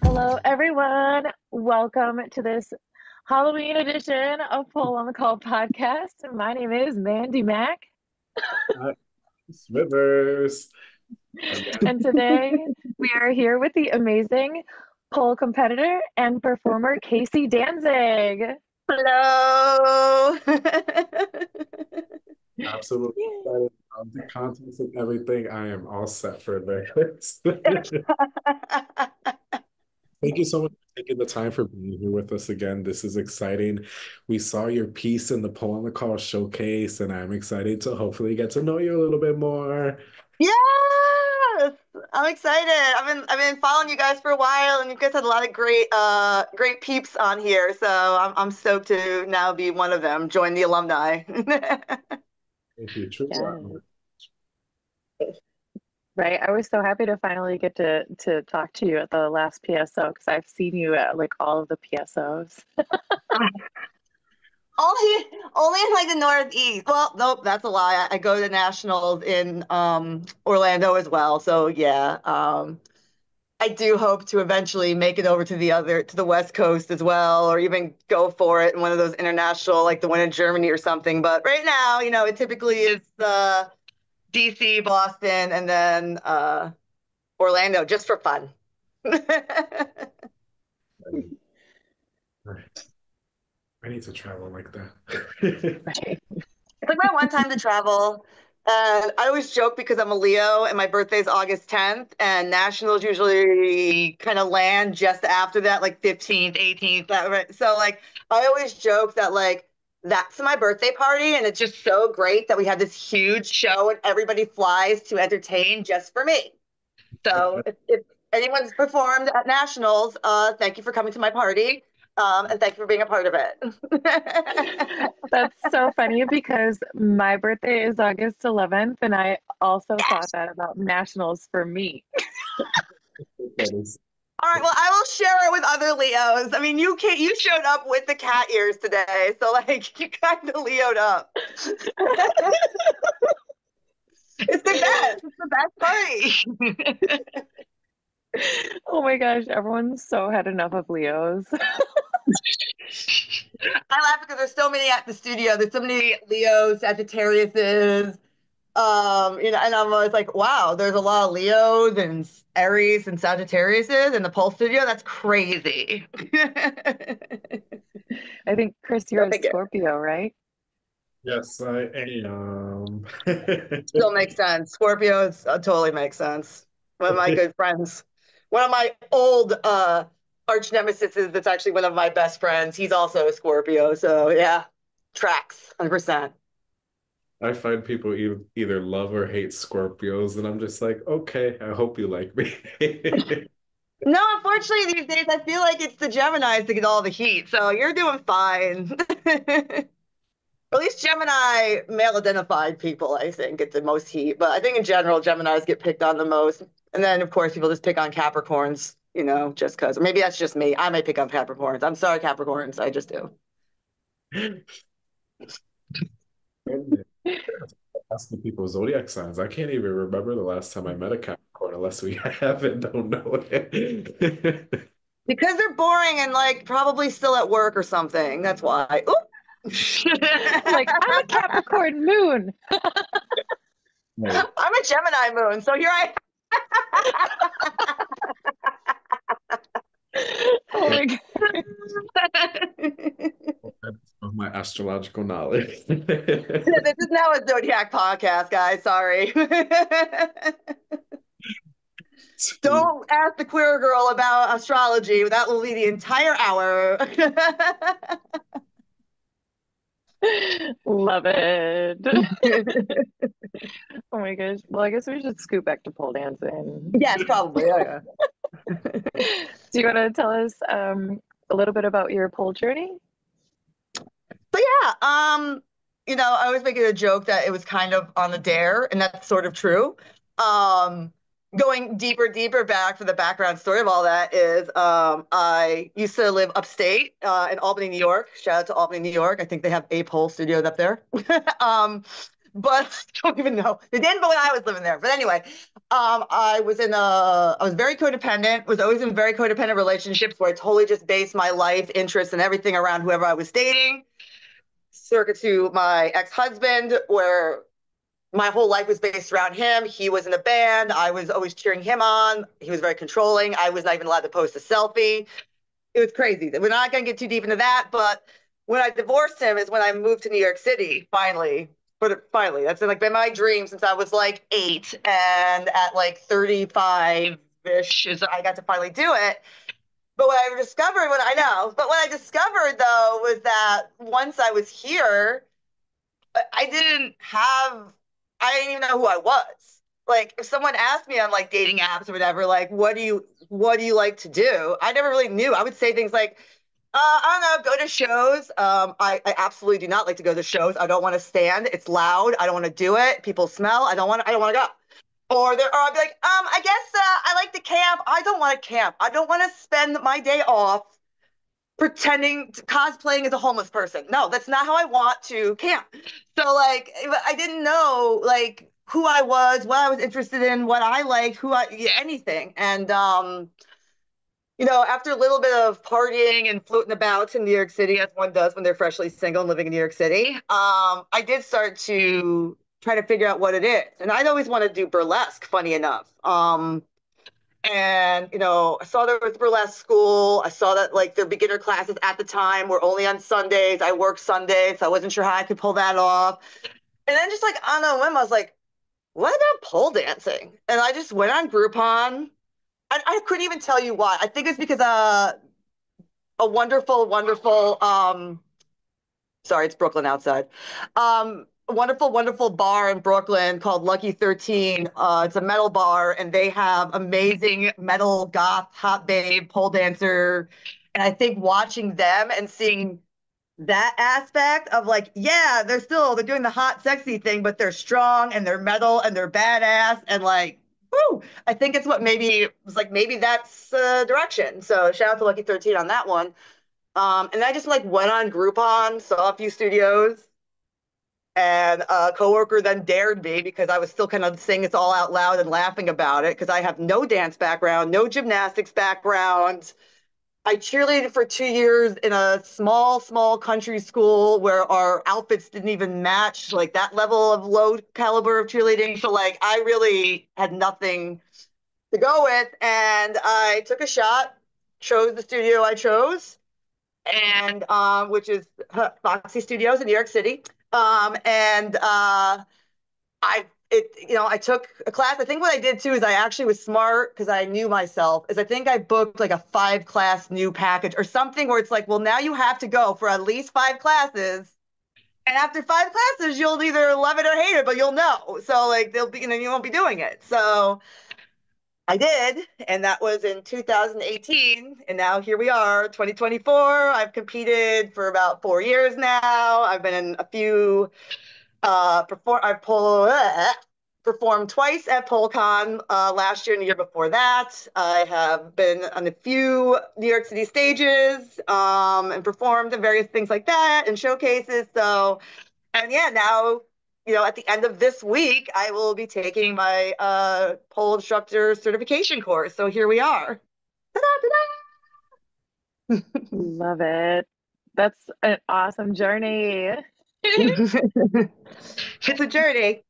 Hello, everyone. Welcome to this Halloween edition of Pull on the Call podcast. My name is Mandy Mac, Cris Rivers. and today we are here with the amazing pole competitor and performer Casey Danzig. Hello. Absolutely excited about the contents and everything. I am all set for this. Thank you so much for taking the time for being here with us again. This is exciting. We saw your piece in the Pull on the Call showcase, and I'm excited to hopefully get to know you a little bit more. Yes, I'm excited. I've been following you guys for a while, and you guys had a lot of great peeps on here. So I'm stoked to now be one of them. Join the alumni. Thank you. True. Right. I was so happy to finally get to talk to you at the last PSO because I've seen you at like all of the PSOs. Only in like the Northeast. Well, nope, that's a lie. I go to nationals in Orlando as well. So yeah, I do hope to eventually make it over to the West Coast as well, or even go for it in one of those international, like the one in Germany or something. But right now, it typically is DC, Boston, and then Orlando just for fun. I need to travel like that. Right. It's like my one time to travel. And I always joke because I'm a Leo and my birthday's August 10th, and nationals usually kind of land just after that, like 15th, 18th. So like I always joke that like that's my birthday party, and it's just so great that we have this huge show and everybody flies to entertain just for me. So if anyone's performed at nationals, thank you for coming to my party. And thank you for being a part of it. That's so funny because my birthday is August 11th, and I also thought that about nationals for me. All right, well, I will share it with other Leos. I mean, you showed up with the cat ears today, so like you kind of Leo'd up. It's the best. It's the best party. Oh my gosh, everyone's so had enough of Leos. I laugh because there's so many at the studio. There's so many Leos, Sagittariuses, and I'm always like, wow, there's a lot of Leos and Aries and Sagittariuses in the Pulse studio. That's crazy. I think, Cris, you're a Scorpio, right? Yes, I am. Still makes sense. Scorpios totally makes sense. One of my good friends, one of my old arch nemesis that's actually one of my best friends. He's also a Scorpio. So yeah, tracks 100%. I find people either love or hate Scorpios, and I'm just like, okay, I hope you like me. No, unfortunately, these days I feel like it's the Geminis that get all the heat. So you're doing fine. At least Gemini male-identified people, I think, get the most heat. But I think in general, Geminis get picked on the most. And then, of course, people just pick on Capricorns, just because. Or maybe that's just me. I might pick on Capricorns. I'm sorry, Capricorns. I just do. Asking people zodiac signs. I can't even remember the last time I met a Capricorn unless we have and don't know it. Because they're boring and like probably still at work or something. That's why. Oop. Like, I'm a Capricorn moon. I'm a Gemini moon, so here I Oh my God. Of my astrological knowledge. This is now a zodiac podcast, guys. Sorry. Don't ask the queer girl about astrology. That will be the entire hour. Love it. Oh my gosh. Well, I guess we should scoot back to pole dancing. Yes, probably. Yeah, Do you want to tell us a little bit about your pole journey? But yeah, I always make it a joke that it was kind of on the dare, and that's sort of true. Um, Going deeper back for the background story of all that is I used to live upstate in Albany, New York. Shout out to Albany, New York. I think they have a pole studio up there. um, but I don't even know. They didn't when I was living there. But anyway, I was very codependent, was always in very codependent relationships where I totally just based my life, interests, and everything around whoever I was dating circa to my ex-husband, where my whole life was based around him. He was in a band. I was always cheering him on. He was very controlling. I was not even allowed to post a selfie. It was crazy. We're not going to get too deep into that, but when I divorced him is when I moved to New York City, finally. But finally, that's like been my dream since I was like 8, and at like 35-ish is I got to finally do it. But what I discovered, but what I discovered though was that once I was here, I didn't even know who I was. Like if someone asked me on like dating apps or whatever, like what do you like to do? I never really knew. I would say things like, I don't know, go to shows. I absolutely do not like to go to shows. I don't want to stand. It's loud. I don't want to do it. People smell. I don't want to go. Or I'd be like, I guess I like to camp. I don't want to camp. I don't want to spend my day off cosplaying as a homeless person. No, that's not how I want to camp. So like, I didn't know like who I was, what I was interested in, what I liked, anything. And after a little bit of partying and floating about in New York City, as one does when they're freshly single and living in New York City, I did start to try to figure out what it is. And I'd always want to do burlesque, funny enough. And I saw there was burlesque school. I saw that like their beginner classes at the time were only on Sundays. I worked Sundays, so I wasn't sure how I could pull that off. And then just like on a whim, I was like, what about pole dancing? And I just went on Groupon. I couldn't even tell you why. I think it's because a wonderful sorry, it's Brooklyn outside. A wonderful bar in Brooklyn called Lucky 13. It's a metal bar, and they have amazing metal goth hot babe pole dancer. And I think watching them and seeing that aspect of like, yeah, they're doing the hot sexy thing, but they're strong and they're metal and they're badass and like, woo! I think it's what maybe was like maybe that's the direction. So shout out to Lucky 13 on that one. And I just like went on Groupon, saw a few studios, and a coworker then dared me because I was still kind of saying it's all out loud and laughing about it because I have no dance background, no gymnastics background. I cheerleaded for 2 years in a small country school where our outfits didn't even match like that level of low caliber of cheerleading. So like I really had nothing to go with, and I took a shot, chose the studio I chose, and which is Foxy Studios in New York City. And I took a class. I think what I did too is I actually was smart because I knew myself. Is I think I booked like a 5-class new package or something where it's like, well, now you have to go for at least 5 classes. And after 5 classes, you'll either love it or hate it, but you'll know. So like you won't be doing it. So I did, and that was in 2018, and now here we are, 2024. I've competed for about 4 years now. I've been in a few performed twice at PoleCon last year and the year before that. I have been on a few New York City stages and performed in various things like that and showcases. So, and yeah, now at the end of this week, I will be taking my pole instructor certification course. So here we are. Love it. That's an awesome journey. It's a journey.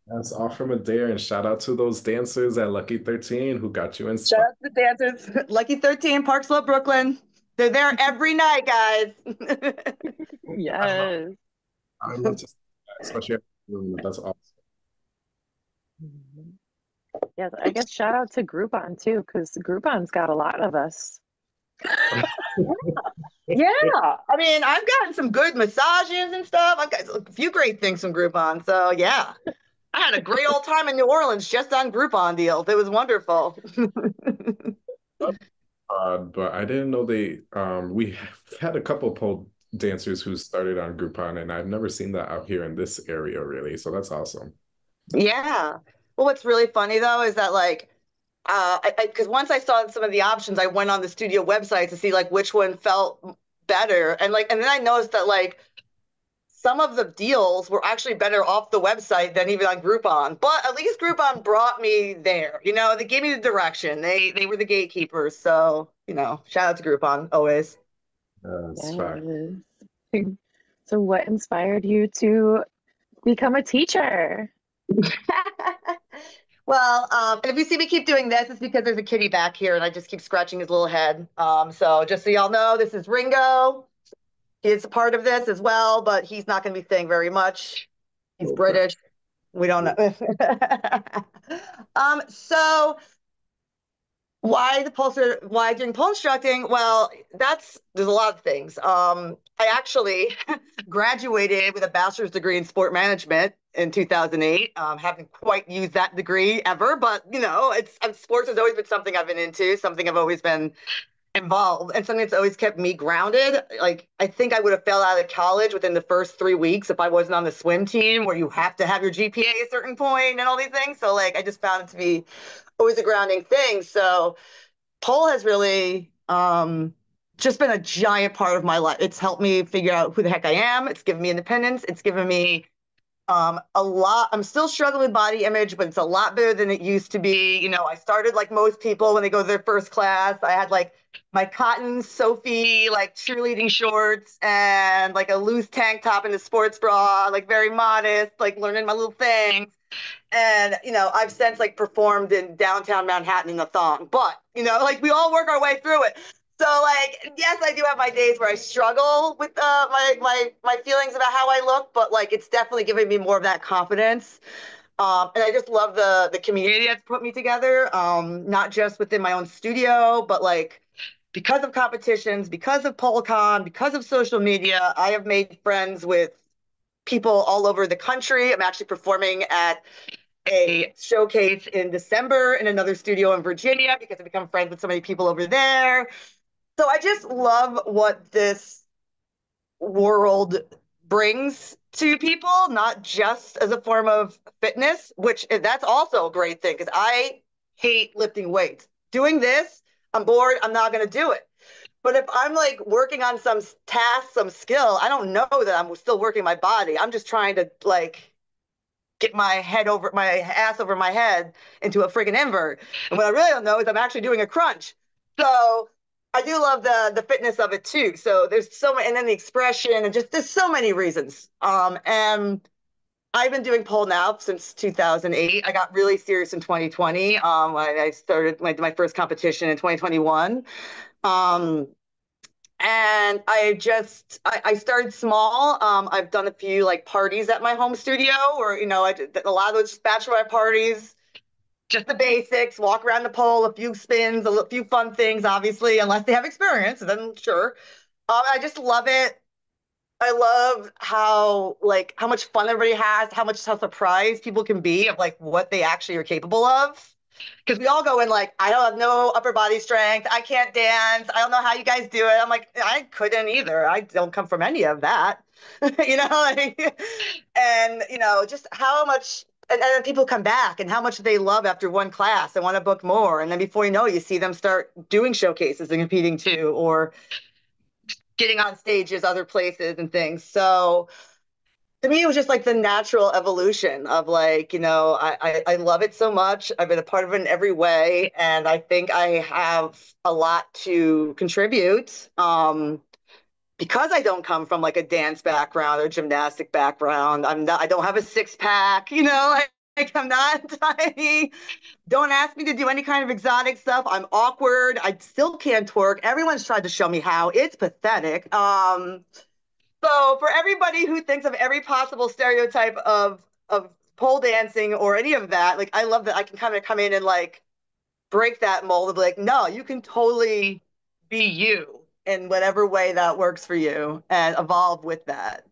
That's all from a dare, and shout out to those dancers at Lucky 13 who got you Shout inspired. out to the dancers. Lucky 13, Park Slope, Brooklyn. They're there every night, guys. Yes. I love to see that, especially at the room. That's awesome. Yes, I guess shout out to Groupon too, because Groupon's got a lot of us. Yeah, I mean, I've gotten some good massages and stuff. I've got a few great things from Groupon. So yeah, I had a great old time in New Orleans just on Groupon deals. It was wonderful. But I didn't know we had a couple pole dancers who started on Groupon, and I've never seen that out here in this area really. So that's awesome. Yeah. Well, what's really funny though is that like, because once I saw some of the options, I went on the studio website to see like which one felt better, and like, and then I noticed that like some of the deals were actually better off the website than even on Groupon. But at least Groupon brought me there. You know, they gave me the direction. They were the gatekeepers. So, you know, shout out to Groupon always. That's fact. Yes. So what inspired you to become a teacher? Well, and if you see me keep doing this, it's because there's a kitty back here and I just keep scratching his little head. So just so y'all know, this is Ringo. He is a part of this as well, but he's not going to be saying very much. He's Okay. British. We don't know. So why doing pole instructing? Well, there's a lot of things. I actually graduated with a bachelor's degree in sport management in 2008. Haven't quite used that degree ever, but you know, sports has always been something I've been into, something I've always been involved, and something that's always kept me grounded. Like I think I would have fell out of college within the first 3 weeks if I wasn't on the swim team where you have to have your GPA at a certain point and all these things. So like I just found it to be always a grounding thing. So pole has really just been a giant part of my life. It's helped me figure out who the heck I am. It's given me independence. It's given me a lot. I'm still struggling with body image, but it's a lot better than it used to be. You know, I started like most people when they go to their first class. I had like my cotton Sophie like cheerleading shorts and like a loose tank top and a sports bra, like very modest, like learning my little things. And you know, I've since like performed in downtown Manhattan in a thong. But you know, like we all work our way through it. So like, yes, I do have my days where I struggle with my feelings about how I look, but like it's definitely giving me more of that confidence. And I just love the community that's put me together, not just within my own studio, but like because of competitions, because of PoleCon, because of social media, I have made friends with people all over the country. I'm actually performing at a showcase in December in another studio in Virginia because I've become friends with so many people over there. So I just love what this world brings to people, not just as a form of fitness, which that's also a great thing because I hate lifting weights. Doing this, I'm bored, I'm not going to do it. But if I'm like working on some task, some skill, I don't know that I'm still working my body. I'm just trying to like get my ass over my head into a friggin' invert. And what I really don't know is I'm actually doing a crunch. So I do love the fitness of it too. So there's so many, and then the expression and just there's so many reasons. And I've been doing pole now since 2008. I got really serious in 2020. I started my first competition in 2021. And I started small. I've done a few like parties at my home studio where, you know, I did a lot of those bachelorette parties, just the basics, walk around the pole, a few spins, a few fun things, obviously, unless they have experience, then sure. I just love it. I love how much fun everybody has, how surprised people can be of like what they actually are capable of. Because we all go in like, I don't have no upper body strength. I can't dance. I don't know how you guys do it. I'm like, I couldn't either. I don't come from any of that, you know, like, and you know, just how much, and then people come back and how much they love after one class and want to book more. And then before you know it, you see them start doing showcases and competing too, or getting on stages, other places and things. So to me, it was just like the natural evolution of like, you know, I love it so much. I've been a part of it in every way. And I think I have a lot to contribute. Because I don't come from like a dance background or gymnastic background. I don't have a six pack, you know, like I'm not tiny. Don't ask me to do any kind of exotic stuff. I'm awkward. I still can't twerk. Everyone's tried to show me how. It's pathetic. So for everybody who thinks of every possible stereotype of pole dancing or any of that, like I love that I can kind of come in and like break that mold of like, no, you can totally be you. in whatever way that works for you and evolve with that.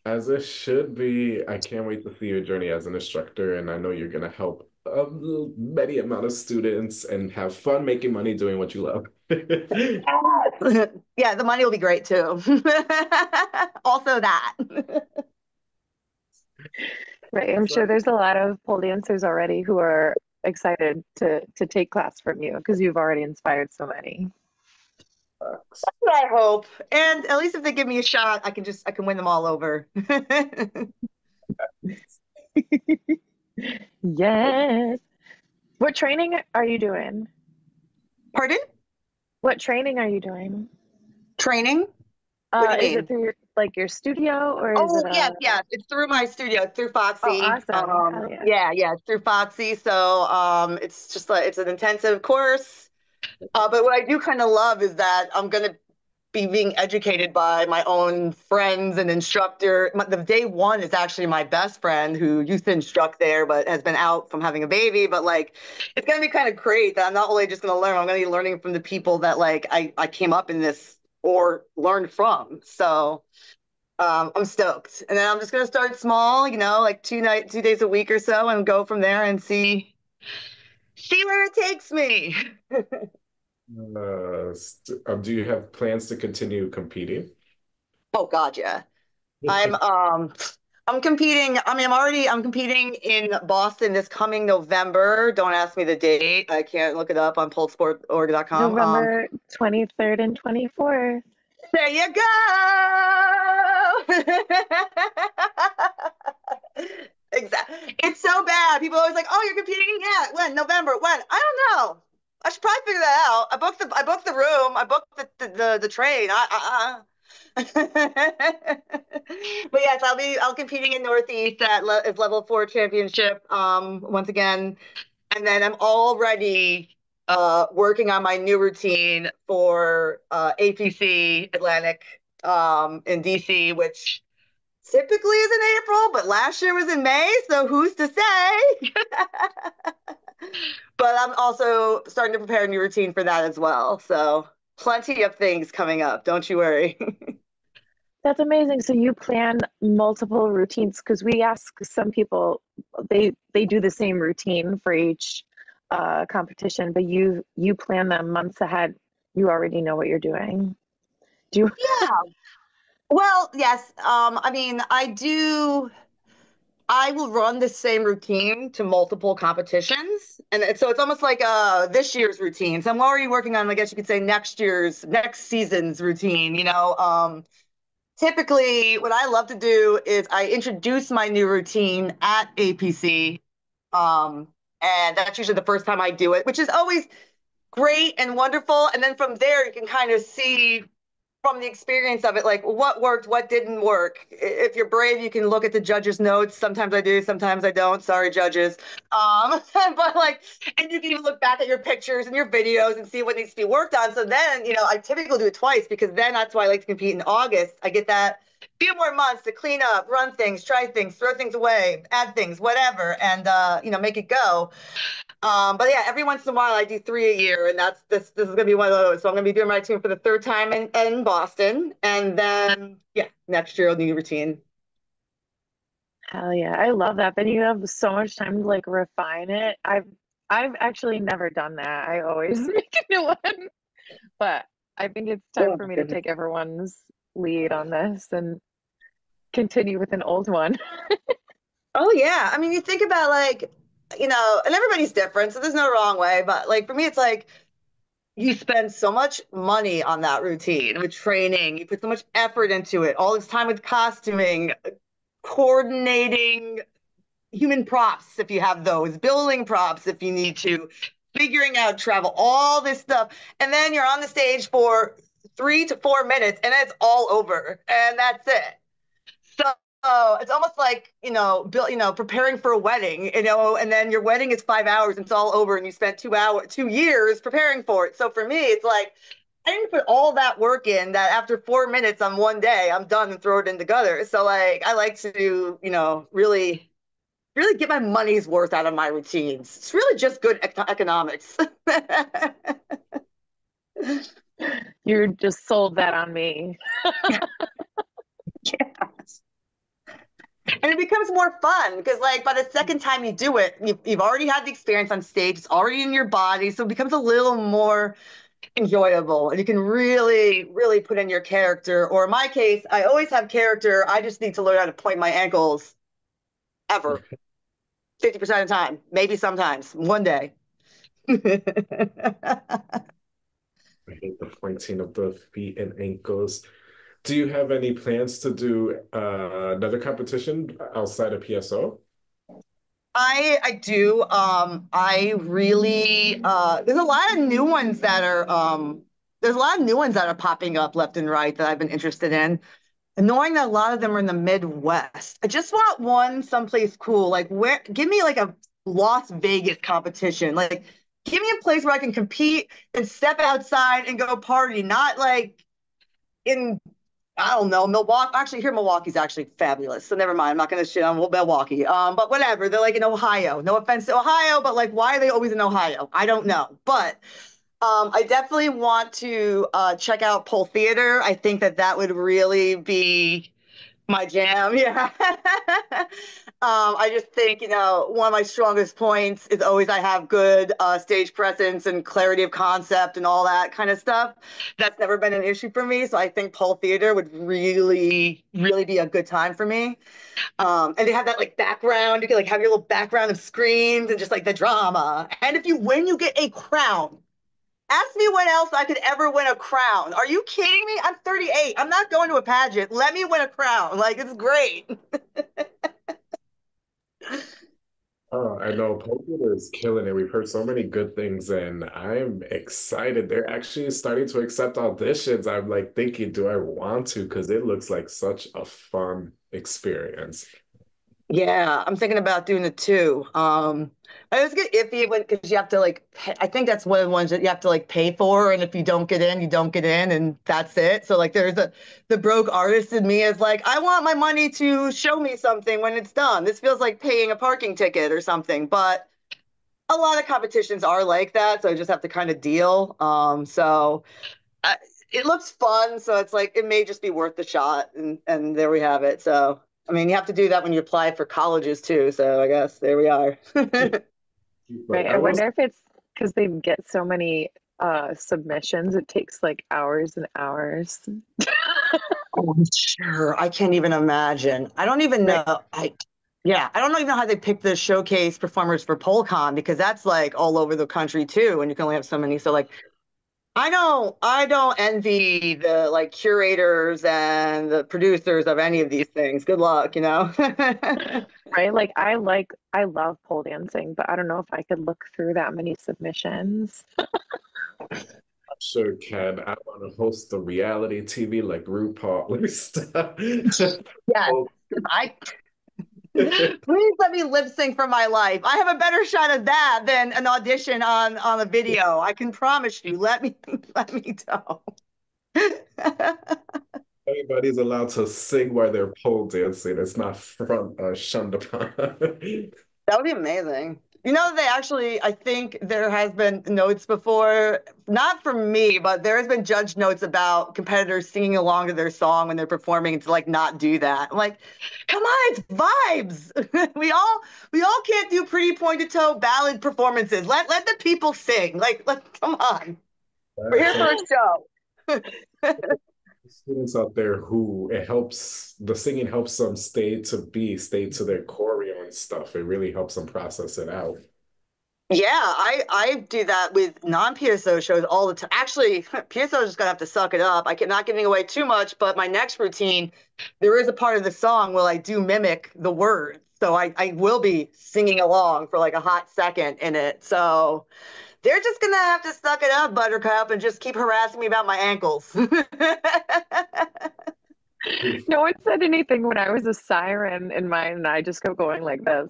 As it should be. I can't wait to see your journey as an instructor, and I know you're gonna help many amount of students and have fun making money doing what you love. Yeah, the money will be great too. Also that. Right. I'm sure there's a lot of pole dancers already who are excited to take class from you because you've already inspired so many. I hope. And at least if they give me a shot, I can win them all over. Yes. What training are you doing? Pardon? What training are you doing? Training? What do you Is it mean? through like your studio or is Oh, it yes, yes. It's through my studio, through oh, Foxy. awesome. Hell yeah. Yeah, it's through Foxy. So it's just like it's an intensive course. But what I do kind of love is that I'm gonna be being educated by my own friends and instructor. The day one is actually my best friend who used to instruct there, but has been out from having a baby. But like, it's gonna be kind of great that I'm not only just gonna learn, I'm gonna be learning from the people that like I came up in this or learned from. So I'm stoked. And then I'm just gonna start small, like 2 days a week or so, and go from there and see where it takes me. Do you have plans to continue competing? Oh God, yeah. I'm I'm competing. I mean, I'm competing in Boston this coming November. Don't ask me the date. I can't look it up on polesportorg.com. November 23rd and 24th. There you go. Exactly. It's so bad. People are always like, "Oh, you're competing yet? When? November? When?" I don't know. I should probably figure that out. I booked the room. I booked the train. But yes, I'll competing in Northeast at level 4 championship once again, and then I'm already working on my new routine for APC Atlantic in DC, which typically is in April, but last year was in May, so who's to say? But I'm also starting to prepare a new routine for that as well. So plenty of things coming up. Don't you worry. That's amazing. So you plan multiple routines because we ask some people they do the same routine for each competition, but you plan them months ahead. You already know what you're doing. Do you? Yeah. Well, yes. I mean, I will run the same routine to multiple competitions. And so it's almost like this year's routine. So I'm already working on, I guess you could say, next season's routine, Typically, what I love to do is I introduce my new routine at APC. And that's usually the first time I do it, which is always great and wonderful. And then from there, you can kind of see from the experience of it, like what worked, what didn't work. If you're brave, you can look at the judges' notes. Sometimes I do, sometimes I don't. Sorry, judges. But like, and you can even look back at your pictures and your videos and see what needs to be worked on. So then, I typically do it twice because then that's why I like to compete in August. I get that few more months to clean up, run things, try things, throw things away, add things, whatever, and make it go. But yeah, every once in a while I do 3 a year, and this is gonna be one of those. So I'm gonna be doing my routine for the third time in Boston, and then yeah, next year I'll do a routine. Hell yeah, I love that. Then you have so much time to like refine it. I've actually never done that. I always make a new one, but I think it's time Oh for my me to goodness. take everyone's lead on this and continue with an old one. Oh yeah, I mean you think about like, and everybody's different, so there's no wrong way. But like for me, it's like you spend so much money on that routine with training. You put so much effort into it. All this time with costuming, coordinating human props if you have those, building props if you need to, figuring out travel, all this stuff. And then you're on the stage for 3 to 4 minutes and it's all over. And that's it. So it's almost like, preparing for a wedding, and then your wedding is 5 hours and it's all over and you spent 2 years preparing for it. So for me, it's like, I didn't put all that work in that after 4 minutes on one day, I'm done and throw it in the gutter. So like, I like to, really get my money's worth out of my routines. It's really just good economics. You just sold that on me. Yes. And it becomes more fun because, like, by the second time you do it, you've already had the experience on stage. It's already in your body, so it becomes a little more enjoyable, and you can really, really put in your character. Or in my case, I always have character. I just need to learn how to point my ankles ever. 50% of the time, maybe sometimes, one day. I hate the pointing of the feet and ankles. Do you have any plans to do another competition outside of PSO? I do. I really there's a lot of new ones that are there's a lot of new ones that are popping up left and right that I've been interested in. And knowing that a lot of them are in the Midwest. I just want one someplace cool. Like where give me like a Las Vegas competition. Like give me a place where I can compete and step outside and go party, not like in I don't know, Milwaukee. Actually, here Milwaukee's actually fabulous. So never mind. I'm not gonna shit on Milwaukee. But whatever. They're like in Ohio. No offense to Ohio, but like, why are they always in Ohio? I don't know. But I definitely want to check out Pole Theater. I think that that would really be my jam, yeah. I just think, one of my strongest points is always I have good stage presence and clarity of concept and all that kind of stuff. That's never been an issue for me. So I think Pole Theater would really, really be a good time for me. And they have that like background. You can like have your little background of screens and just like the drama. And if you win, you get a crown. Ask me when else I could ever win a crown. Are you kidding me? I'm 38. I'm not going to a pageant. Let me win a crown. Like, it's great. Oh, I know Poker is killing it. We've heard so many good things, and I'm excited. They're actually starting to accept auditions. I'm like thinking, do I want to? Because it looks like such a fun experience. Yeah, I'm thinking about doing it too. I always get iffy when because you have to like I think that's one of the ones that you have to like pay for, and if you don't get in, you don't get in, and that's it. So like there's the broke artist in me is like, I want my money to show me something when it's done. This feels like paying a parking ticket or something, but a lot of competitions are like that, so I just have to kind of deal. So I, it looks fun, so it's like it may just be worth the shot, and there we have it. So. I mean, you have to do that when you apply for colleges too. So I guess there we are. Right. I wonder if it's because they get so many submissions, it takes like hours and hours. Oh, I'm sure. I can't even imagine. I don't even know. Yeah, I don't even know how they pick the showcase performers for PoleCon because that's like all over the country too, and you can only have so many. So like I don't envy the like curators and the producers of any of these things. Good luck, Right? I love pole dancing, but I don't know if I could look through that many submissions. I sure can. I want to host the reality TV like RuPaul stuff. Yes. I Please let me lip sync for my life. I have a better shot at that than an audition on a video. I can promise you. Let me know. Everybody's allowed to sing while they're pole dancing. It's not shunned upon. That would be amazing. They actually, I think there has been notes before, not from me, but there has been judge notes about competitors singing along to their song when they're performing and to like not do that. I'm like, come on, it's vibes. we all can't do pretty pointed toe ballad performances. Let the people sing. Like, come on. We're here for a show. Students out there who the singing helps them stay to their choreo and stuff. It really helps them process it out. Yeah, I do that with non-PSO shows all the time. Actually, PSO is just gonna have to suck it up. I'm not giving away too much, but my next routine, there is a part of the song where I do mimic the words. So I will be singing along for like a hot second in it. So they're just gonna have to suck it up, Buttercup, and just keep harassing me about my ankles. No one said anything when I was a siren in mine, and I just kept going like this.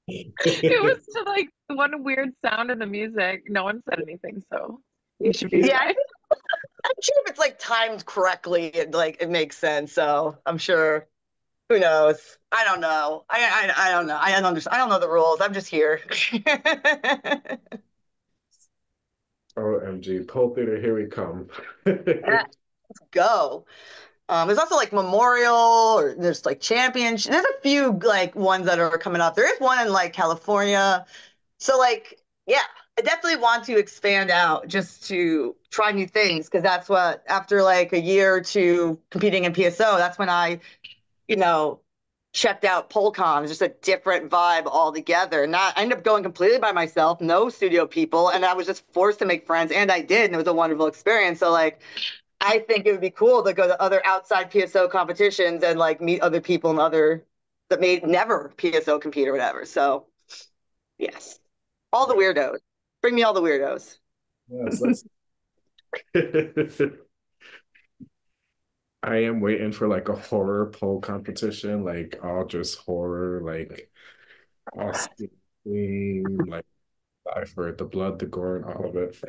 It was just like one weird sound in the music. No one said anything, so you should be Yeah, fine. I'm sure if it's like timed correctly, it makes sense. So I'm sure. Who knows? I don't know. I don't know. I don't understand. I don't know the rules. I'm just here. OMG, pole theater, here we come. Let's go. There's also like Memorial, or there's like Championship. There's a few like ones that are coming up. There is one in like California. So like, yeah, I definitely want to expand out just to try new things because that's what after like a year or two competing in PSO, that's when you know, checked out PoleCon. It's just a different vibe altogether. Not I ended up going completely by myself, no studio people, and I was just forced to make friends, and I did, and it was a wonderful experience. So like I think it would be cool to go to other outside PSO competitions and like meet other people and other that may never PSO compete or whatever. So yes, all the Right. weirdos. Bring me all the weirdos. Yes, let's. I am waiting for like a horror pole competition, like all just horror, like all scream, like die for it, the blood, the gore, and all of it.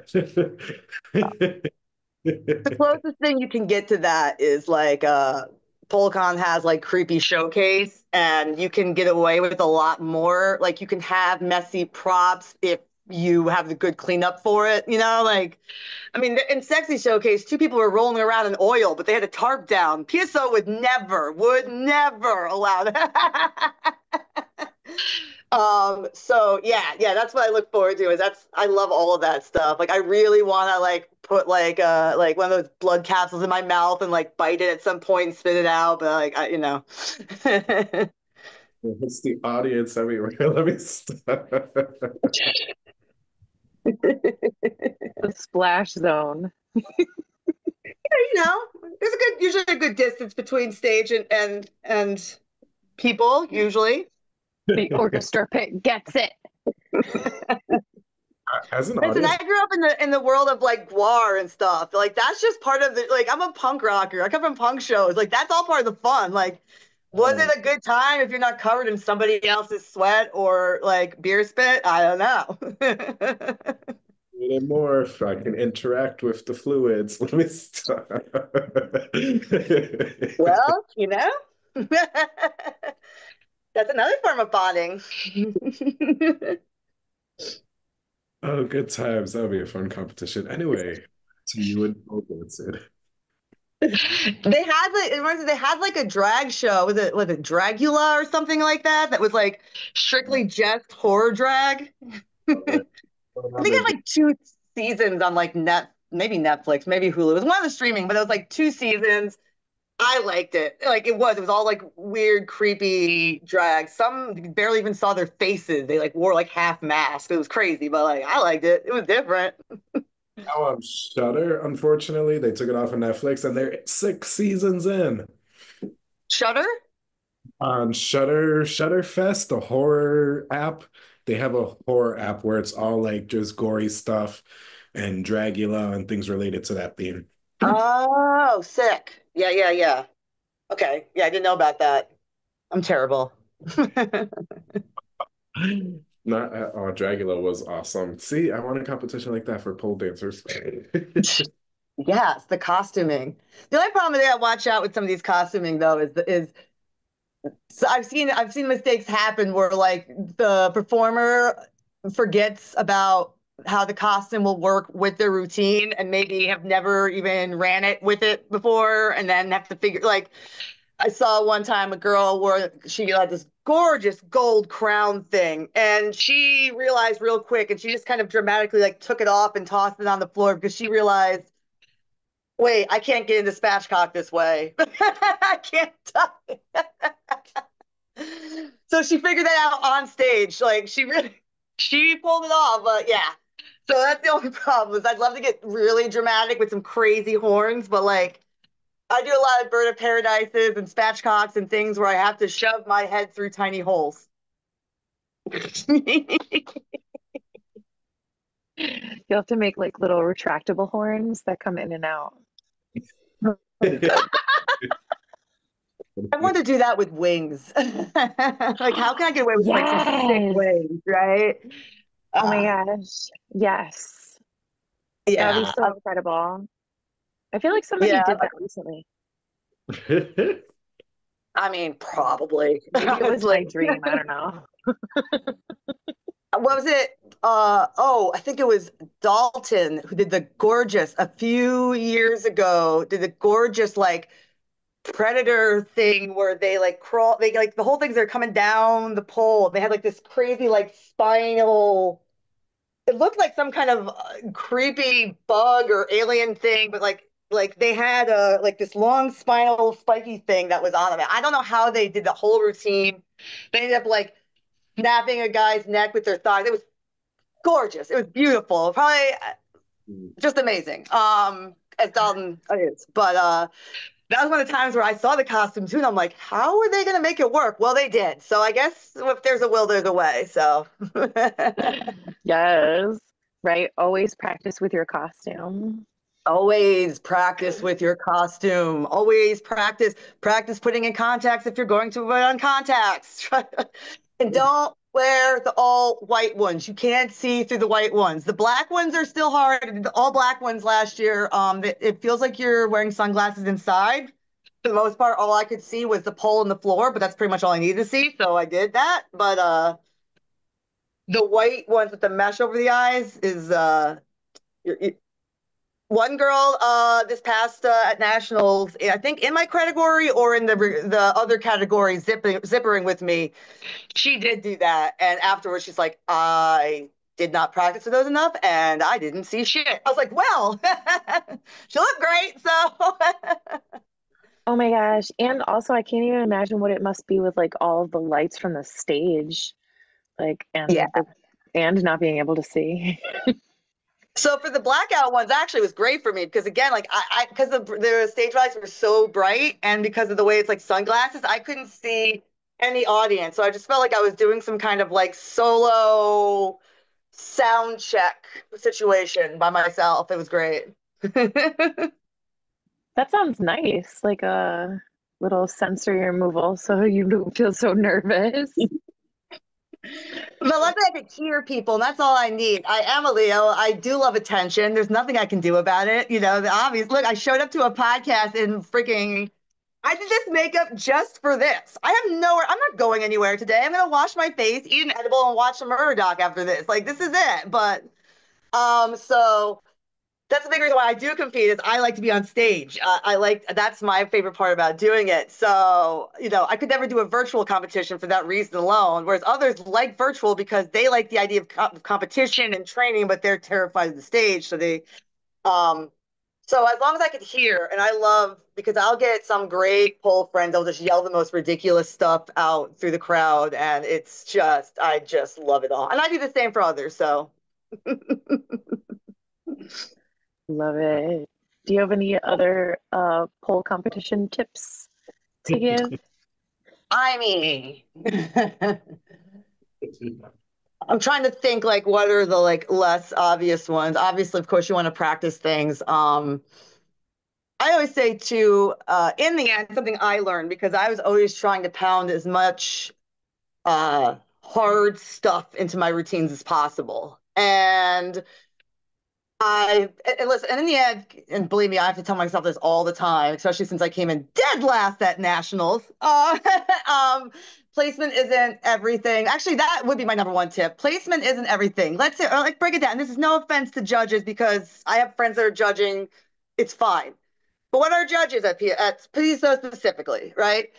The closest thing you can get to that is like PoleCon has like creepy showcase, and you can get away with a lot more. Like you can have messy props if you have the good cleanup for it. You know, like I mean, in Sexy Showcase, two people were rolling around in oil, but they had a tarp down. PSO would never allow that. So yeah, that's what I look forward to. I love all of that stuff. Like I really want to like put like one of those blood capsules in my mouth and like bite it at some point and spit it out. But like you know. It's the audience everywhere. Let me stop. The splash zone. You know, there's usually a good distance between stage and people usually. The orchestra pit gets it. As an Listen, audience, I grew up in the world of like Guar and stuff. Like that's just part of the like I'm a punk rocker. I come from punk shows. Like that's all part of the fun. Like, was it a good time if you're not covered in somebody else's sweat or like beer spit? I don't know. more if I can interact with the fluids. Let me stop. Well, you know, that's another form of bonding. Oh, good times. That'll be a fun competition. Anyway, to you and Logan, Sid. They had like it reminds me, they had like a drag show. Was it Dragula or something like that? That was like strictly just horror drag. I I think it remember. had like two seasons on like maybe Netflix, maybe Hulu. It was one of the streaming, but it was like two seasons. I liked it. Like it was all like weird, creepy drag. Some barely even saw their faces. They like wore like half masks. It was crazy, but like I liked it. It was different. Now on Shudder, unfortunately, they took it off of Netflix and they're 6 seasons in. Shutter? On Shudderfest, the horror app, they have a horror app where it's all like just gory stuff and Dragula and things related to that theme. Oh, sick. Yeah. Okay. Yeah, I didn't know about that. I'm terrible. Not at all. Dragula was awesome. See, I want a competition like that for pole dancers. Yes, the costuming. The only problem that I watch out with some of these costuming though is so I've seen mistakes happen where like the performer forgets about how the costume will work with their routine and maybe have never even ran it with it before and then have to figure like I saw one time a girl wore she had this gorgeous gold crown thing and she realized real quick and she just kind of dramatically like took it off and tossed it on the floor because she realized wait, I can't get into spatchcock this way. I can't talk. So she figured that out on stage. Like she pulled it off, but yeah. So that's the only problem is I'd love to get really dramatic with some crazy horns, but like I do a lot of bird of paradises and spatchcocks and things where I have to shove my head through tiny holes. You have to make like little retractable horns that come in and out. I want to do that with wings. Like, how can I get away with like some sick Yes. wings, right? Oh my gosh. Yes. That'd be Yeah. so incredible. I feel like somebody Yeah. did that recently. I mean, probably. Maybe it was my Honestly. dream. I don't know. What was it? I think it was Dalton who did the gorgeous a few years ago, did the gorgeous like predator thing where they like crawl, they like the whole thing's they're coming down the pole. They had like this crazy like spinal, it looked like some kind of creepy bug or alien thing, but like they had like this long spinal spiky thing that was on them. I don't know how they did the whole routine. They ended up like snapping a guy's neck with their thighs. It was gorgeous. It was beautiful. Probably just amazing. As Dalton is. But that was one of the times where I saw the costume too, and I'm like, how are they going to make it work? Well, they did. So I guess if there's a will, there's a way. So Yes. Right. Always practice with your costume. always practice with your costume. Always practice putting in contacts if you're going to put on contacts. And don't wear the all white ones. You can't see through the white ones. The black ones are still hard. The all black ones last year, it feels like you're wearing sunglasses inside. For the most part, all I could see was the pole and the floor, but that's pretty much all I needed to see. So I did that. But the white ones with the mesh over the eyes is one girl this past at nationals, I think in my category or in the other category, zippering with me, she did do that, and afterwards she's like, I did not practice for those enough and I didn't see shit. I was like, well, she looked great, so Oh my gosh. And also, I can't even imagine what it must be with like all of the lights from the stage, like, yeah. and not being able to see. So for the blackout ones, actually, it was great for me because again, like because the stage lights were so bright, and because of the way it's like sunglasses, I couldn't see any audience. So I just felt like I was doing some kind of like solo sound check situation by myself. It was great. That sounds nice, like a little sensory removal so you don't feel so nervous. But luckily I could hear people, and that's all I need. I am a Leo. I do love attention. There's nothing I can do about it. You know, the obvious. Look, I showed up to a podcast and freaking, I did this makeup just for this. I have nowhere, I'm not going anywhere today. I'm gonna wash my face, eat an edible, and watch a murder doc after this. Like, this is it. But so that's the big reason why I do compete is I like to be on stage. That's my favorite part about doing it. So, you know, I could never do a virtual competition for that reason alone, whereas others like virtual because they like the idea of competition and training, but they're terrified of the stage. So so as long as I could hear, and I love, because I'll get some great pole friends, they'll just yell the most ridiculous stuff out through the crowd, and I just love it all. And I do the same for others, so. Love it. Do you have any other pole competition tips to give? I mean, I'm trying to think like what are the like less obvious ones. Obviously, of course, you want to practice things. I always say too, in the end, something I learned because I was always trying to pound as much hard stuff into my routines as possible. And listen, and in the end, and believe me, I have to tell myself this all the time, especially since I came in dead last at nationals. Placement isn't everything. Actually, that would be my number one tip. Placement isn't everything. Let's say, or like break it down. This is no offense to judges because I have friends that are judging. It's fine. But what are judges at PSO specifically, right?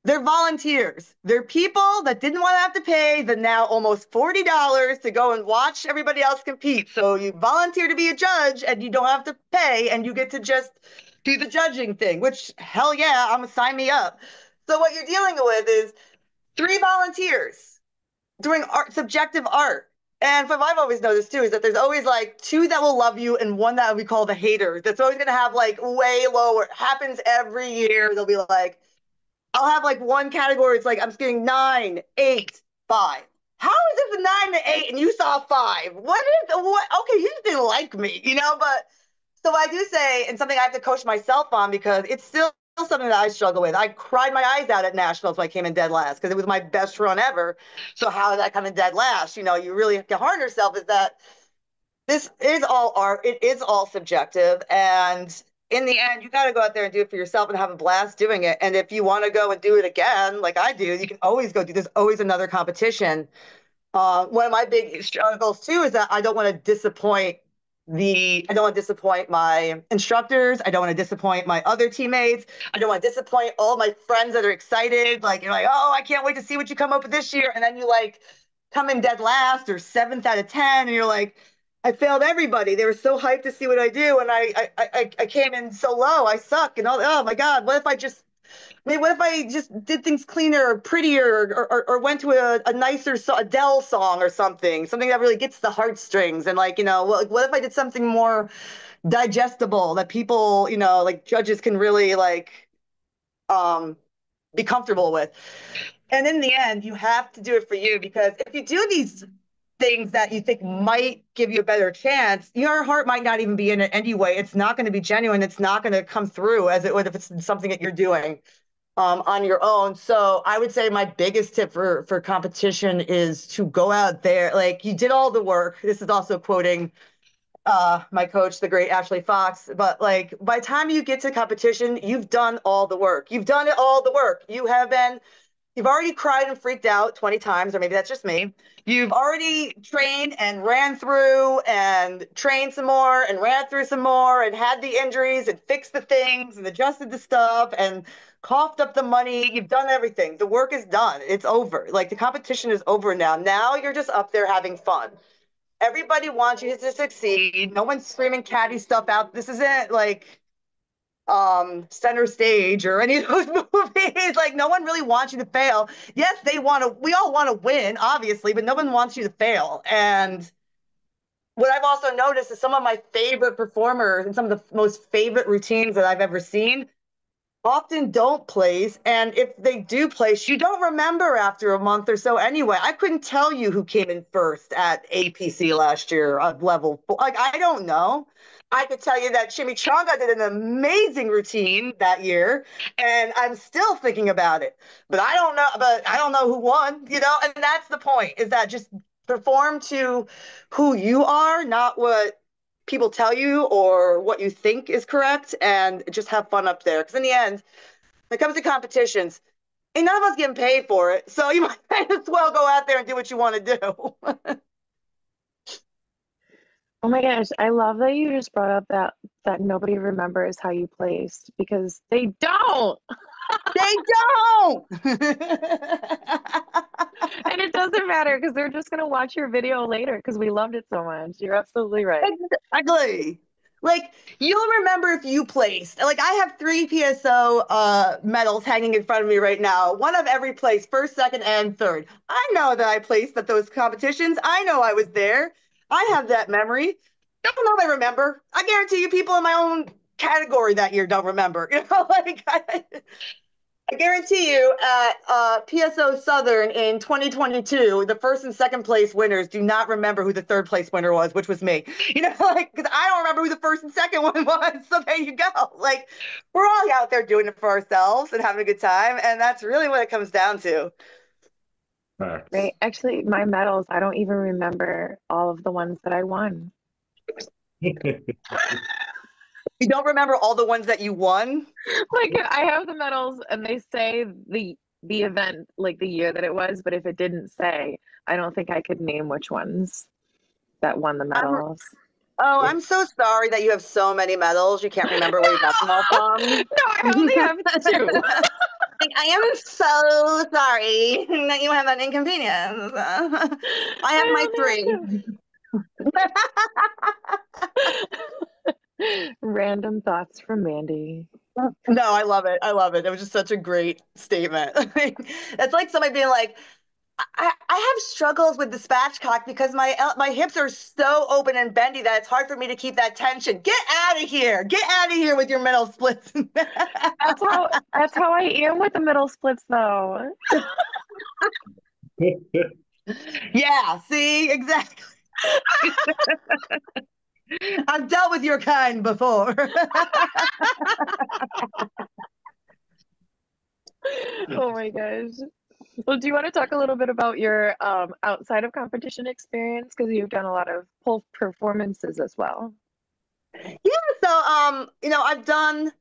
They're volunteers. They're people that didn't want to have to pay the now almost $40 to go and watch everybody else compete. So you volunteer to be a judge and you don't have to pay and you get to just do the judging thing, which hell yeah, I'm gonna sign me up. So what you're dealing with is 3 volunteers doing art, subjective art. And what I've always noticed too is that there's always like 2 that will love you and 1 that we call the hater. That's always gonna have like way lower. It happens every year. They'll be like, I'll have like one category. It's like, I'm getting 9, 8, 5. How is it the 9 to 8 and you saw 5? What? Okay, you just didn't like me, you know? But so I do say, and something I have to coach myself on because it's still something that I struggle with. I cried my eyes out at nationals when I came in dead last because it was my best run ever. So how did I come in dead last? You know, you really have to harden yourself is that this is all art. It is all subjective. And in the end, you got to go out there and do it for yourself and have a blast doing it. And if you want to go and do it again, like I do, you can always go do. There's always another competition. One of my big struggles too is that I don't want to disappoint my instructors. I don't want to disappoint my other teammates. I don't want to disappoint all my friends that are excited. Like, you're like, oh, I can't wait to see what you come up with this year. And then you like come in dead last or 7th out of 10. And you're like, I failed everybody. They were so hyped to see what I do. And I came in so low. I suck. And oh my God, what if I just did things cleaner or prettier or went to a nicer Adele song or something that really gets the heartstrings, and like, what if I did something more digestible that people, like judges can really like be comfortable with. And in the end, you have to do it for you, because if you do these things that you think might give you a better chance, your heart might not even be in it anyway. It's not going to be genuine. It's not going to come through as it would if it's something that you're doing on your own. So I would say my biggest tip for competition is to go out there. Like, you did all the work. This is also quoting my coach, the great Ashley Fox. But like, by the time you get to competition, you've done all the work. You've done all the work. You've already cried and freaked out 20 times, or maybe that's just me. You've already trained and ran through and trained some more and ran through some more and had the injuries and fixed the things and adjusted the stuff and coughed up the money. You've done everything. The work is done. It's over. Like, the competition is over now. Now you're just up there having fun. Everybody wants you to succeed. No one's screaming catty stuff out. This isn't like Center Stage or any of those movies. Like, no one really wants you to fail. Yes, we all want to win, obviously, but no one wants you to fail. And what I've also noticed is some of my favorite performers and some of the most favorite routines that I've ever seen often don't place. And if they do place, you don't remember after a month or so anyway. I couldn't tell you who came in first at APC last year at level 4. Like, I don't know. I could tell you that Chimichanga did an amazing routine that year, and I'm still thinking about it. But I don't know who won, and that's the point, is that just perform to who you are, not what people tell you or what you think is correct, and just have fun up there. Because in the end, when it comes to competitions, ain't none of us getting paid for it. So you might as well go out there and do what you want to do. Oh my gosh, I love that you just brought up that nobody remembers how you placed, because they don't. They don't. And it doesn't matter, because they're just going to watch your video later because we loved it so much. You're absolutely right. Exactly. Like, you'll remember if you placed. Like, I have 3 PSO medals hanging in front of me right now. One of every place, first, second, and third. I know that I placed at those competitions. I know I was there. I have that memory. Don't know if I remember. I guarantee you people in my own category that year don't remember. Like, I guarantee you at PSO Southern in 2022, the first and second place winners do not remember who the third place winner was, which was me. Like, because I don't remember who the first and second one was. So there you go. Like, we're all out there doing it for ourselves and having a good time. And that's really what it comes down to. Right. Actually, my medals, I don't even remember all of the ones that I won. You don't remember all the ones that you won? Like, I have the medals and they say the event, like the year that it was, but if it didn't say, I don't think I could name which ones that won the medals. I'm so sorry that you have so many medals. You can't remember where you got them all from. No, I only have 2. Like, I am so sorry that you have an inconvenience. I have my 3. Random thoughts from Mandy. No, I love it. I love it. It was just such a great statement. It's like somebody being like, I have struggles with the spatchcock because my hips are so open and bendy that it's hard for me to keep that tension. Get out of here. Get out of here with your middle splits. That's how I am with the middle splits, though. Yeah, see, exactly. I've dealt with your kind before. Oh my gosh. Well, do you want to talk a little bit about your outside of competition experience? Because you've done a lot of pole performances as well. Yes. So, I've done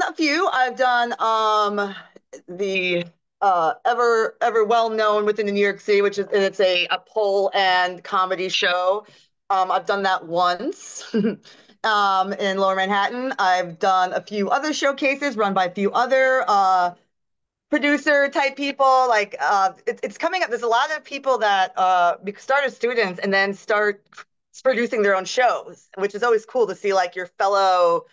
a few. I've done the ever well known within the New York City, which is, and it's a pole and comedy show. I've done that once in Lower Manhattan. I've done a few other showcases run by a few other producer type people. Like it's coming up. There's a lot of people that start as students and then start producing their own shows, which is always cool to see, like your fellow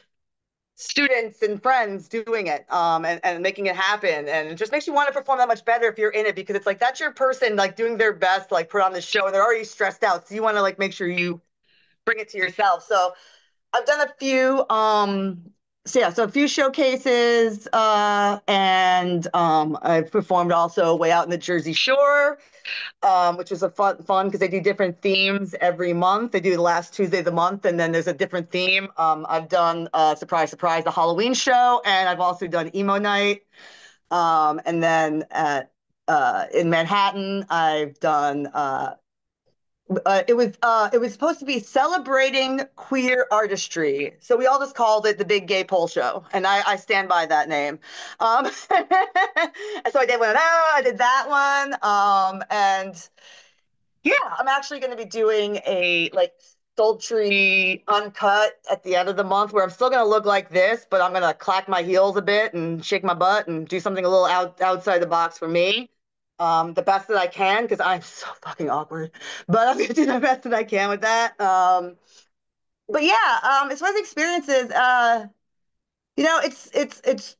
students and friends doing it and making it happen. And it just makes you want to perform that much better if you're in it, because it's like that's your person like doing their best to like put on the show, and they're already stressed out, so you want to like make sure you bring it to yourself. So I've done a few a few showcases, and I've performed also way out in the Jersey Shore, which was a fun because they do different themes every month. They do the last Tuesday of the month, and then there's a different theme. I've done surprise, surprise, the Halloween show, and I've also done emo night. And then in Manhattan, I've done. It was supposed to be celebrating queer artistry, so we all just called it the Big Gay Pole Show, and I stand by that name. And so I did one. I did that one. And yeah, I'm actually going to be doing a like sultry uncut at the end of the month, where I'm still going to look like this, but I'm going to clack my heels a bit and shake my butt and do something a little outside the box for me. The best that I can, because I'm so fucking awkward, but I'm gonna do the best that I can with that. But yeah, as far as experiences, it's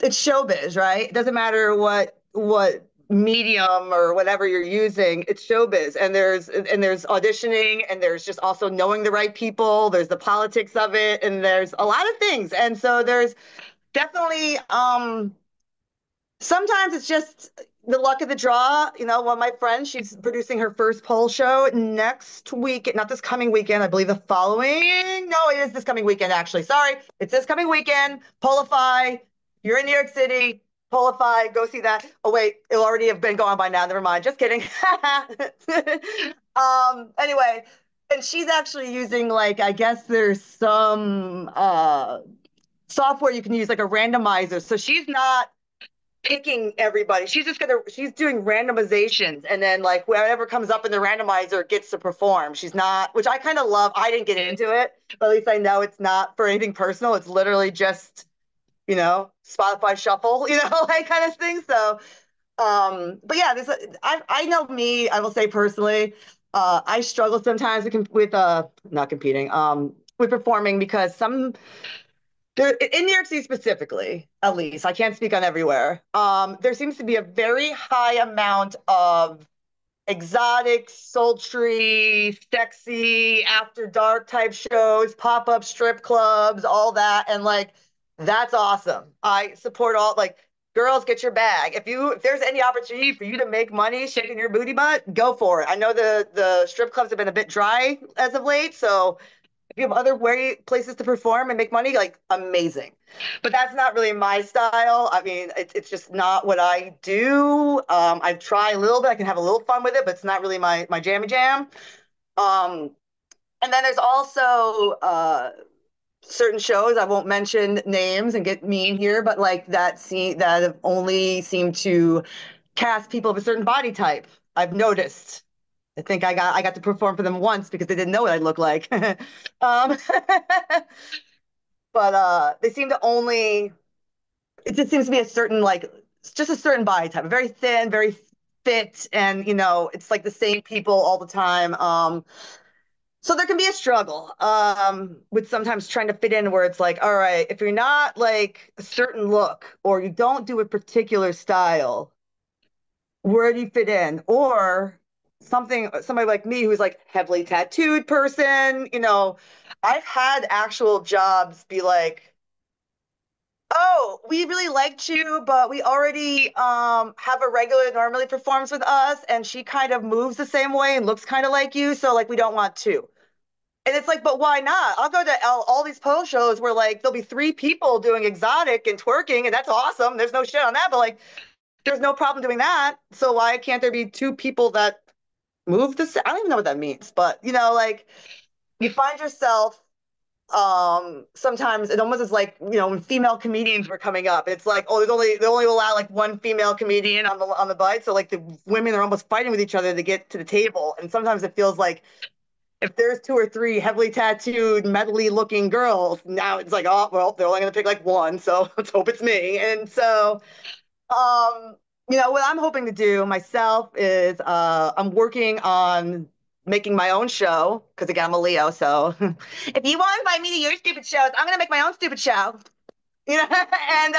showbiz, right? It doesn't matter what medium or whatever you're using, it's showbiz. And there's auditioning, and there's just also knowing the right people, there's the politics of it, and there's a lot of things. And so there's definitely sometimes it's just the luck of the draw. One of my friends, she's producing her first pole show next week, not this coming weekend, I believe the following. No, it is this coming weekend, actually. Sorry, it's this coming weekend. Polify, you're in New York City. Polify, go see that. Oh, wait, it'll already have been going by now. Never mind. Just kidding. Anyway, and she's actually using, like, I guess there's some software you can use, like a randomizer. So she's not picking everybody. She's doing randomizations, and then like whoever comes up in the randomizer gets to perform. She's not, which I kind of love. I didn't get into it, but at least I know it's not for anything personal. It's literally just, Spotify shuffle, like kind of thing. So, but yeah, I know me, I will say personally, I struggle sometimes with not competing, with performing, because in New York City specifically, at least, I can't speak on everywhere. There seems to be a very high amount of exotic, sultry, sexy, after dark type shows, pop-up strip clubs, all that. And like, that's awesome. I support all, like, girls, get your bag. If there's any opportunity for you to make money shaking your booty butt, go for it. I know the strip clubs have been a bit dry as of late, so if you have other places to perform and make money, like, amazing. But that's not really my style. I mean, it's just not what I do. I try a little bit. I can have a little fun with it, but it's not really my jammy jam. And then there's also certain shows, I won't mention names and get mean here, but like that have only seemed to cast people of a certain body type. I've noticed. I think I got to perform for them once because they didn't know what I looked like. But they seem to only, it just seems to be a certain, like, just a certain body type, very thin, very fit, and it's like the same people all the time. So there can be a struggle with sometimes trying to fit in, where it's like, all right, if you're not like a certain look, or you don't do a particular style, where do you fit in? Or somebody like me who's like heavily tattooed person, I've had actual jobs be like, oh, we really liked you, but we already have a regular that normally performs with us, and she kind of moves the same way and looks kind of like you, so like we don't want to. And it's like, but why not? I'll go to all these pole shows where like there'll be 3 people doing exotic and twerking, and that's awesome. There's no shit on that, but like there's no problem doing that. So why can't there be 2 people that move the same? I don't even know what that means, but like you find yourself sometimes it almost is like, when female comedians were coming up, it's like, oh, they only allow like one female comedian on the bite. So like the women are almost fighting with each other to get to the table. And sometimes it feels like if there's two or three heavily tattooed, metally looking girls, now it's like, oh, well, they're only going to pick like one. So let's hope it's me. And so, what I'm hoping to do myself is I'm working on making my own show because again, I'm a Leo. So if you want to invite me to your stupid shows, I'm going to make my own stupid show. And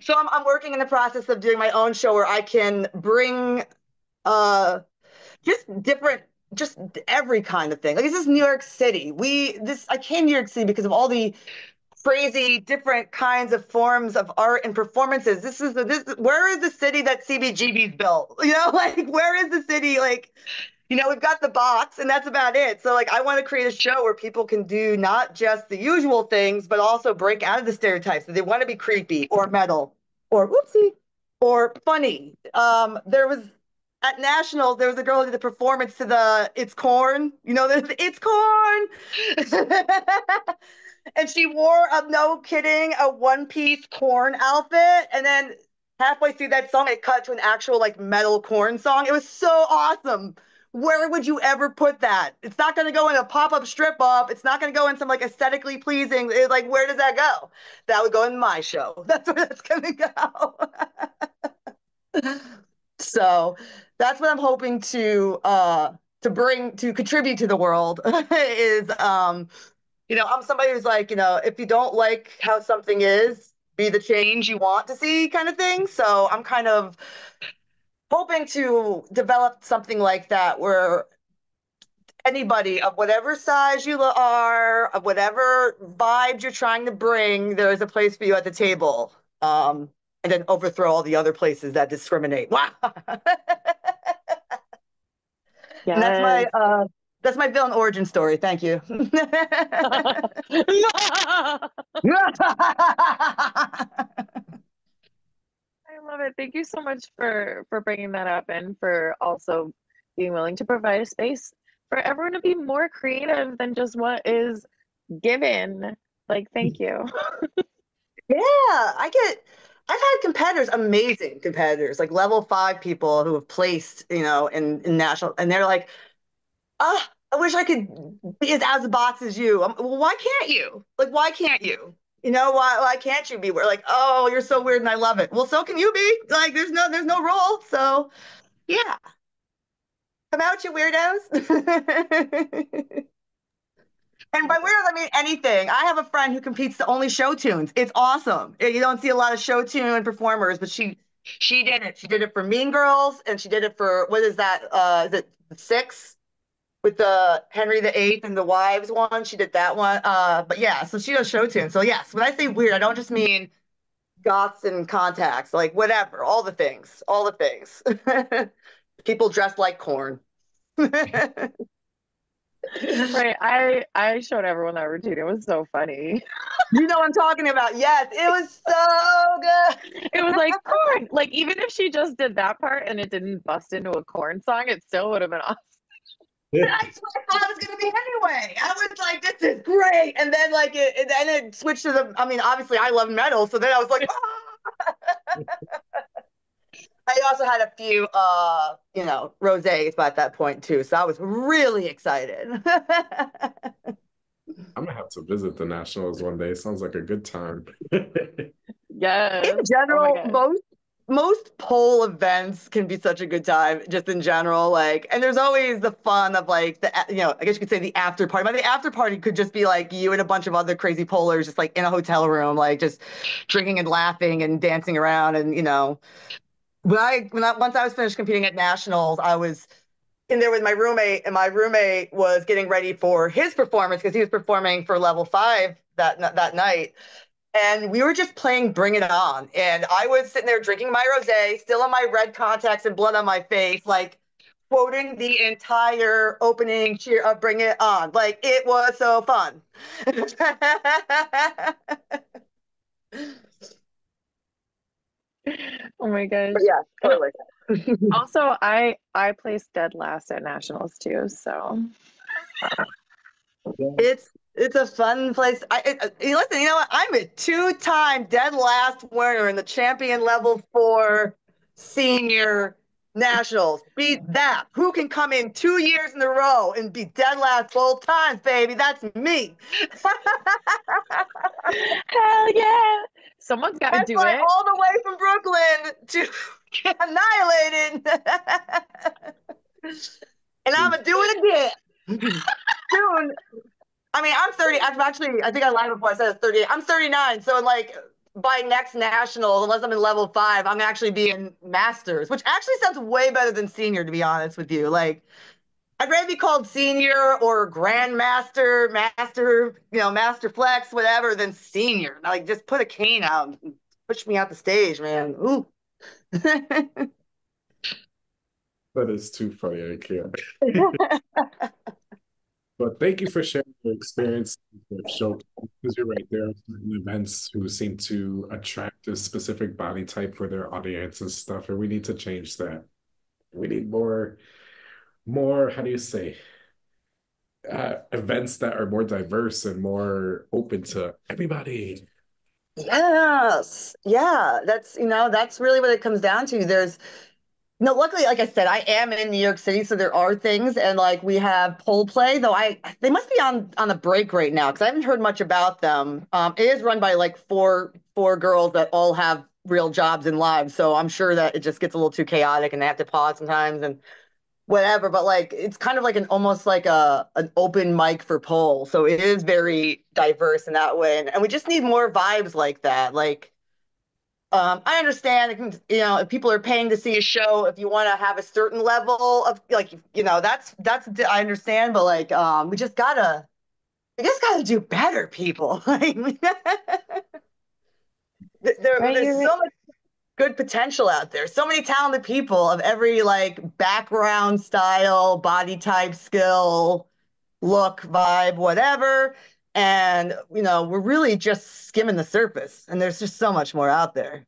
so I'm working in the process of doing my own show where I can bring just every kind of thing. Like this is New York City. I came to New York City because of all the crazy different kinds of forms of art and performances. Where is the city that CBGB's built? Like where is the city? Like, we've got the box and that's about it. So like I want to create a show where people can do not just the usual things, but also break out of the stereotypes. That they want to be creepy or metal or whoopsie or funny. At Nationals, there was a girl who did the performance to the It's Corn. There's It's Corn. And she wore, no kidding, a one-piece Corn outfit. And then halfway through that song, it cut to an actual like metal Corn song. It was so awesome. Where would you ever put that? It's not going to go in a pop-up strip-up. It's not going to go in some like aesthetically pleasing. It's like, where does that go? That would go in my show. That's where that's going to go. So that's what I'm hoping to contribute to the world is, I'm somebody who's like, if you don't like how something is, be the change you want to see kind of thing. So I'm kind of hoping to develop something like that where anybody of whatever size you are, of whatever vibes you're trying to bring, there is a place for you at the table. And then overthrow all the other places that discriminate. Wow. Yes. And that's my villain origin story. Thank you. I love it. Thank you so much for bringing that up and for also being willing to provide a space for everyone to be more creative than just what is given. Like, thank you. Yeah, I've had competitors, amazing competitors, like level 5 people who have placed, in national, and they're like, oh, I wish I could be as out of the box as you. Well, why can't you? Like, why can't you? Why can't you be weird? Like, oh, you're so weird and I love it. Well, so can you be. Like, there's no rule. So yeah. Come out, you weirdos. And by weirdos, I mean anything. I have a friend who competes to only show tunes. It's awesome. You don't see a lot of show tune performers, but she did it. She did it for Mean Girls, and she did it for, what is that? Is it 6 with the Henry VIII and the wives one? She did that one. But yeah, so she does show tunes. So yes, when I say weird, I don't just mean goths and contacts, like whatever, all the things. People dressed like corn. Right. I showed everyone that routine. It was so funny. You know what I'm talking about. Yes, it was so good. It was like corn. Like even if she just did that part and it didn't bust into a corn song, it still would have been awesome. That's what I thought it was gonna be anyway. I was like, this is great. And then like it switched to the, I mean, obviously I love metal, so then I was like, ah! I also had a few rosés at that point too. So I was really excited. I'm gonna have to visit the Nationals one day. Sounds like a good time. Yes. In general, Oh most pole events can be such a good time, just in general. Like, and there's always the fun of like I guess you could say the after party. But the after party could just be like you and a bunch of other crazy polers, just like in a hotel room, like just drinking and laughing and dancing around. And once I was finished competing at Nationals, I was in there with my roommate, and my roommate was getting ready for his performance because he was performing for level 5 that night. And we were just playing Bring It On. And I was sitting there drinking my rosé, still in my red contacts and blood on my face, like quoting the entire opening cheer of Bring It On. Like, it was so fun. Oh my gosh. But yeah, totally. Also, I placed dead last at Nationals too, so It's It's a fun place. Listen, you know what? I'm a two-time dead last winner in the champion level 4 senior nationals. Beat that. Who can come in 2 years in a row and be dead last both times, baby? That's me. Hell yeah. Someone's got to That's do like it. all the way from Brooklyn to get annihilated. And I'm going to do it again. Soon. I mean, I'm 30. I think I lied before I said I was 38. I'm 39. So, like, by next national, unless I'm in level 5, I'm actually be in masters, which actually sounds way better than senior, to be honest with you. Like, I'd rather be called senior or grandmaster, master, master flex, whatever, than senior. Like, just put a cane out and push me out the stage, man. Ooh. That is too funny. I can't. But thank you for sharing your experience with show, because you're right, there are certain events who seem to attract a specific body type for their audience and stuff, and we need to change that. We need more, how do you say, events that are more diverse and more open to everybody. Yes. Yeah. That's really what it comes down to. No, luckily, like I said, I am in New York City, so there are things, and like we have pole play, though they must be on a break right now because I haven't heard much about them. It is run by like four girls that all have real jobs and lives, so I'm sure that it just gets a little too chaotic and they have to pause sometimes and whatever. But like it's kind of like almost like an open mic for pole, so it is very diverse in that way, and we just need more vibes like that, like. I understand, if people are paying to see a show, if you want to have a certain level of like, that's I understand, but like, we just gotta do better, people. Like, there's so much good potential out there. So many talented people of every like background, style, body type, skill, look, vibe, whatever. And, we're really just skimming the surface, and there's just so much more out there.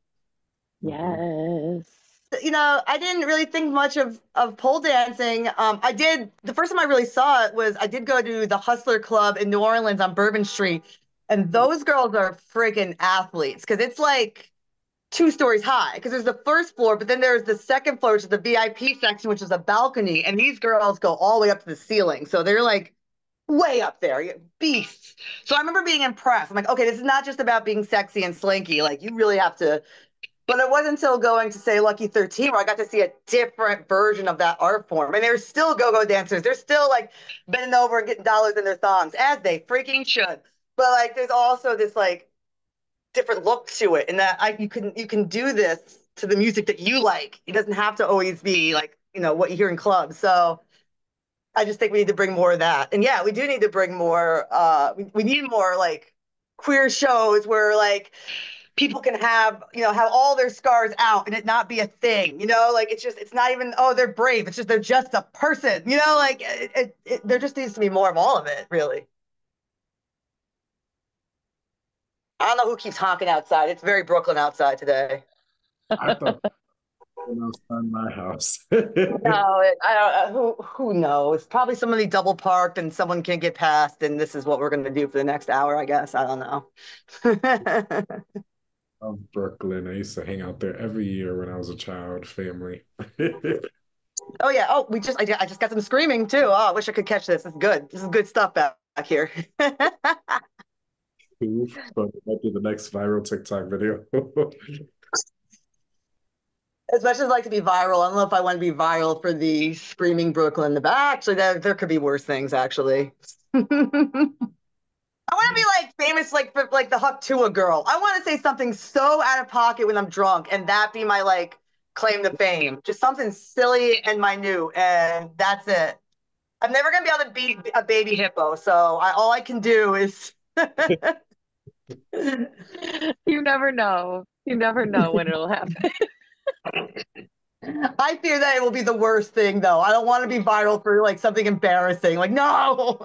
Yes. I didn't really think much of pole dancing. The first time I really saw it was I did go to the Hustler Club in New Orleans on Bourbon Street, and those girls are freaking athletes because it's like 2 stories high because there's the first floor, but then there's the second floor, which is the VIP section, which is a balcony, and these girls go all the way up to the ceiling. So they're like way up there, beasts. So I remember being impressed. I'm like, okay, this is not just about being sexy and slinky. Like, you really have to. But it wasn't until going to, say, Lucky 13 where I got to see a different version of that art form. And they're still go-go dancers. They're still, like, bending over and getting dollars in their thongs, as they freaking should. But, like, there's also this, like, different look to it, and that you can do this to the music that you like. It doesn't have to always be, like, what you hear in clubs. So I just think we need to bring more of that. And, yeah, we do need to bring more we need more, like, queer shows where, like, people can have all their scars out and it not be a thing, like it's not even, oh, they're brave. It's just, they're just a person, like there just needs to be more of all of it, really. I don't know who keeps honking outside. It's very Brooklyn outside today. I thought when I was in my house. No, I don't. Who knows? Probably somebody double parked and someone can't get past, and this is what we're going to do for the next hour, I guess. I don't know. Of Brooklyn. I used to hang out there every year when I was a child, family. Oh yeah. Oh, I just got some screaming too. Oh, I wish I could catch this. It's good. This is good stuff back here. Oof, but it might be the next viral TikTok video. As much as I'd like to be viral, I don't know if I want to be viral for the screaming Brooklyn. Actually, there could be worse things, actually. I want to be like famous, like for like the Huck Tua girl. I want to say something so out of pocket when I'm drunk, and that be my like claim to fame. Just something silly and minute, and that's it. I'm never gonna be able to beat a baby hippo, so all I can do is. You never know. You never know when it'll happen. I fear that it will be the worst thing, though. I don't want to be viral for like something embarrassing. Like, no.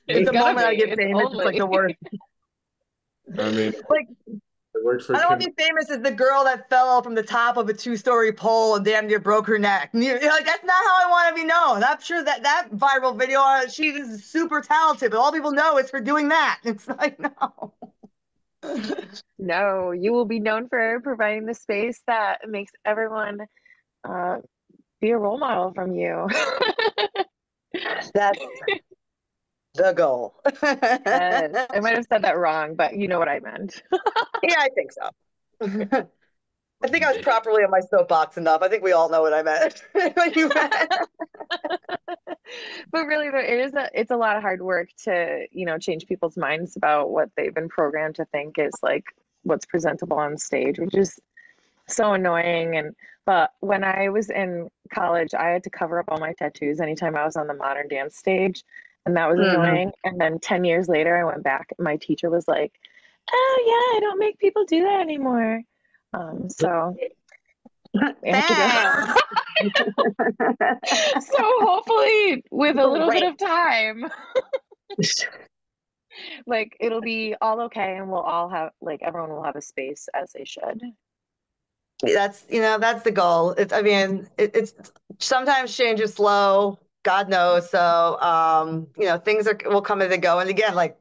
It's the moment I get famous, it's like the worst. I mean, like, it worked for I don't want Kim. to be famous as the girl that fell from the top of a 2-story pole and damn near broke her neck. Like, that's not how I want to be known. I'm sure that viral video, she is super talented, but all people know is for doing that. It's like, no. No, you will be known for providing the space that makes everyone be a role model from you. That's the goal. I might have said that wrong, but you know what I meant. Yeah, I think so. I think I was properly on my soapbox enough. I think we all know what I meant when you meant. But really, it's a lot of hard work to, change people's minds about what they've been programmed to think is like what's presentable on stage, which is so annoying. But when I was in college, I had to cover up all my tattoos anytime I was on the modern dance stage, and that was annoying. And then 10 years later, I went back, and my teacher was like, "Oh yeah, I don't make people do that anymore." So we have to go. So hopefully, with a little bit of time, like it'll be all okay, and we'll all have everyone will have a space as they should. That's the goal. It's sometimes change is slow, God knows. So things will come as they go. And again, like,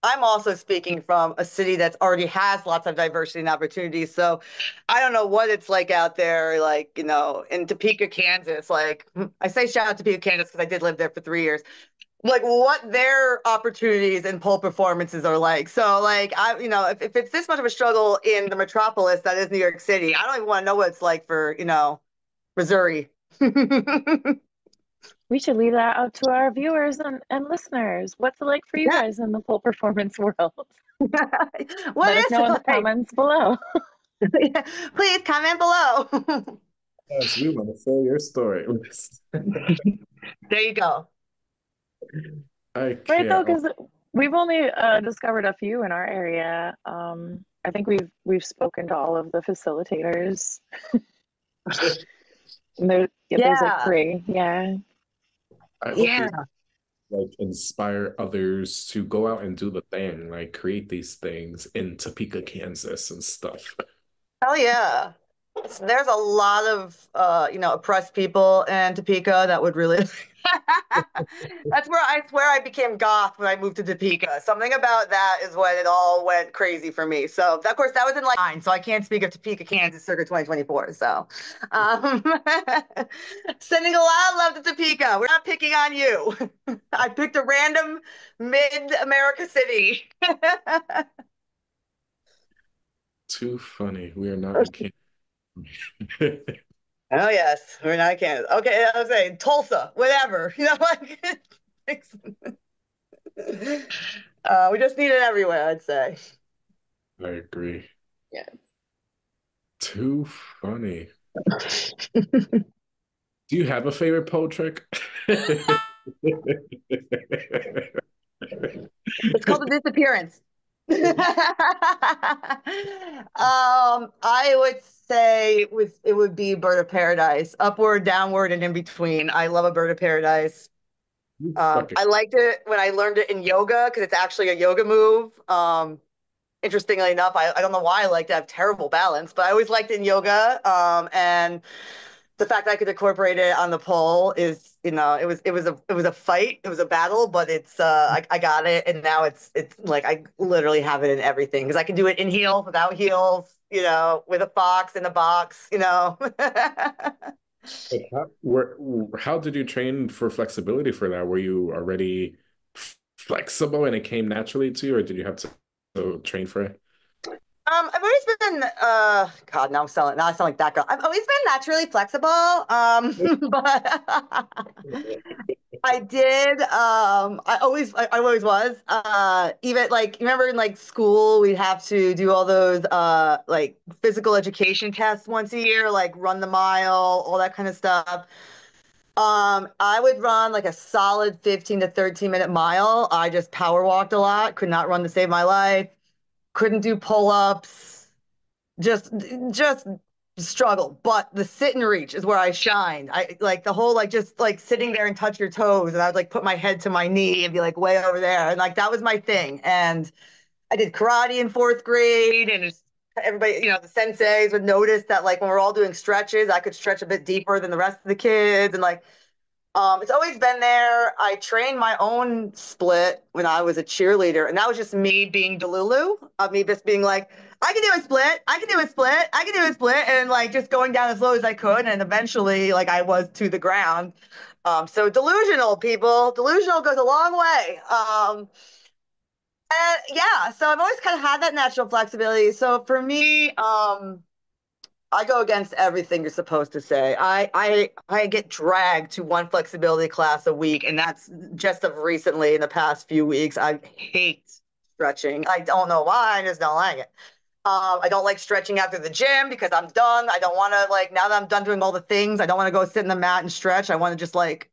I'm also speaking from a city that already has lots of diversity and opportunities. So I don't know what it's like out there, like, in Topeka, Kansas. Like, I say shout out to Topeka, Kansas, because I did live there for 3 years. Like, what their opportunities and pole performances are like. So, like, if it's this much of a struggle in the metropolis that is New York City, I don't even want to know what it's like for, Missouri. We should leave that out to our viewers and listeners. What's it like for you guys in the pole performance world? Let us know in the comments below. Please comment below. Yes, we want to share your story. There you go. Right, though, because we've only discovered a few in our area. I think we've spoken to all of the facilitators. There's like 3. Yeah. I hope like inspire others to go out and do the thing, like create these things in Topeka, Kansas and stuff. Hell yeah. There's a lot of oppressed people in Topeka that would really that's where I swear I became goth when I moved to Topeka. Something about that is when it all went crazy for me. So of course that was in like 9, so I can't speak of Topeka, Kansas circa 2024. So sending a lot of love to Topeka. We're not picking on you. I picked a random mid-America city. Too funny. We are not in Kansas. Oh yes, we're not Kansas. Okay, I was saying Tulsa, whatever. Like we just need it everywhere, I'd say. I agree. Yeah. Too funny. Do you have a favorite pole trick? It's called the disappearance. I would say it would be Bird of Paradise, upward, downward, and in between. I love a Bird of Paradise. I liked it when I learned it in yoga because it's actually a yoga move. Interestingly enough, I don't know why I liked it. I have terrible balance, but I always liked it in yoga. And the fact that I could incorporate it on the pole is, it was a fight, it was a battle, but it's I got it, and now it's like I literally have it in everything because I can do it in heels, without heels, with a fox in a box, How did you train for flexibility for that? Were you already flexible and it came naturally to you, or did you have to train for it? I've always been God, now I sound like that girl. I've always been naturally flexible. But I did I always was. Even like remember in like school we'd have to do all those like physical education tests once a year, like run the mile, all that kind of stuff. I would run like a solid 15 to 13-minute mile. I just power walked a lot, could not run to save my life. Couldn't do pull-ups, just struggle. But the sit and reach is where I shined. I like the whole like just like sitting there and touch your toes, and I would like put my head to my knee and be like way over there, and like that was my thing. And I did karate in 4th grade, and it's everybody, the senseis would notice that like when we're all doing stretches, I could stretch a bit deeper than the rest of the kids. And like, it's always been there. I trained my own split when I was a cheerleader, and that was just me being Delulu, of me just being like, I can do a split, I can do a split, I can do a split, and like just going down as low as I could, and eventually like I was to the ground. So delusional, people, delusional goes a long way. And yeah, so I've always kind of had that natural flexibility. So for me, I go against everything you're supposed to say. I get dragged to one flexibility class a week, and that's just of recently in the past few weeks. I hate stretching. I don't know why. I just don't like it. I don't like stretching after the gym because I'm done. I don't want to like now that I'm done doing all the things. I don't want to go sit in the mat and stretch. I want to just like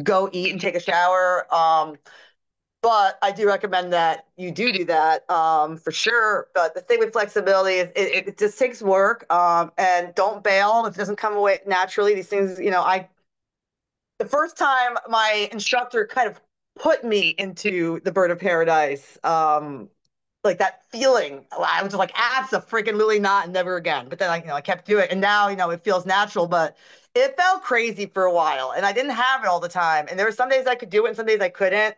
go eat and take a shower. But I do recommend that you do that for sure. But the thing with flexibility is it just takes work, and don't bail if it doesn't come away naturally. These things, the first time my instructor kind of put me into the bird of paradise, like that feeling, I was just like, abso-freaking-lutely not, and never again. But then I kept doing it, and now, it feels natural, but it felt crazy for a while, and I didn't have it all the time. And there were some days I could do it, and some days I couldn't.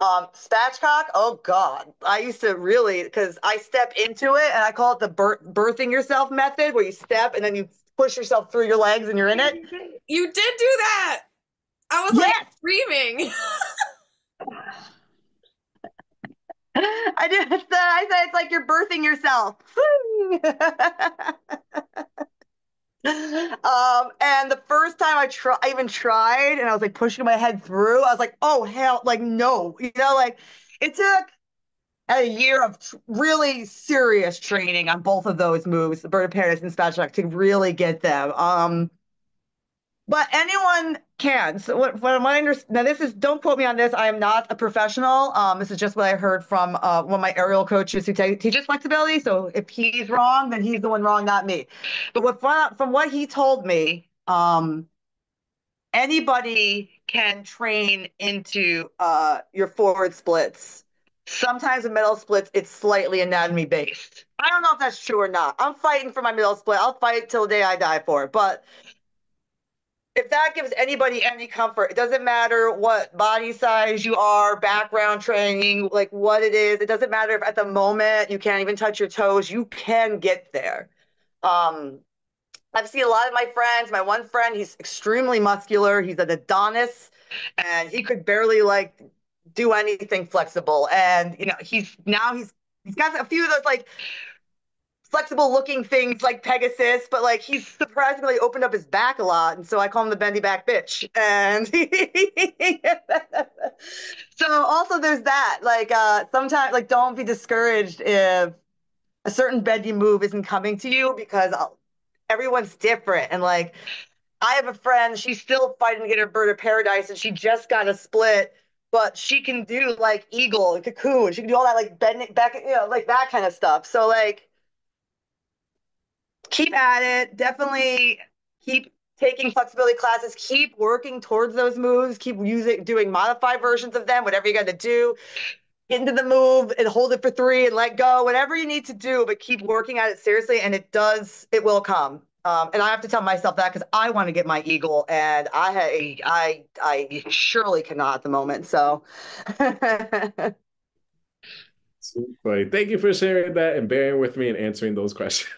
Spatchcock, oh God. I used to really, because I step into it, and I call it the birthing yourself method, where you step and then you push yourself through your legs and you're in it. You did do that. I was like screaming. I did. I said it's like you're birthing yourself. And the first time I even tried, and I was like pushing my head through, I was like, oh hell, like no, like it took a year of really serious training on both of those moves, the bird of paradise and spatchcock, to really get them. But anyone can. So what I understand now, this is, don't quote me on this. I am not a professional. This is just what I heard from one of my aerial coaches who teaches flexibility. So if he's wrong, then he's the one wrong, not me. But from what he told me, anybody can train into your forward splits. Sometimes in middle splits, it's slightly anatomy based. I don't know if that's true or not. I'm fighting for my middle split. I'll fight till the day I die for it. But if that gives anybody any comfort, it doesn't matter what body size you are, background training, like what it is. It doesn't matter if at the moment you can't even touch your toes. You can get there. I've seen a lot of my friends. My one friend, he's extremely muscular. He's an Adonis, and he could barely like do anything flexible. And he's got a few of those like flexible looking things like Pegasus, but like he's surprisingly opened up his back a lot, and so I call him the bendy back bitch. And so also there's that, like sometimes like don't be discouraged if a certain bendy move isn't coming to you, because everyone's different. And like I have a friend, she's still fighting to get her bird of paradise, and she just got a split, but she can do like eagle and cocoon. She can do all that like bending back, like that kind of stuff. So like keep at it. Definitely keep taking flexibility classes. Keep working towards those moves. Keep doing modified versions of them, whatever you got to do. Get into the move and hold it for 3 and let go, whatever you need to do, but keep working at it seriously, and it will come. And I have to tell myself that because I want to get my eagle, and I surely cannot at the moment. So Funny. Thank you for sharing that and bearing with me and answering those questions.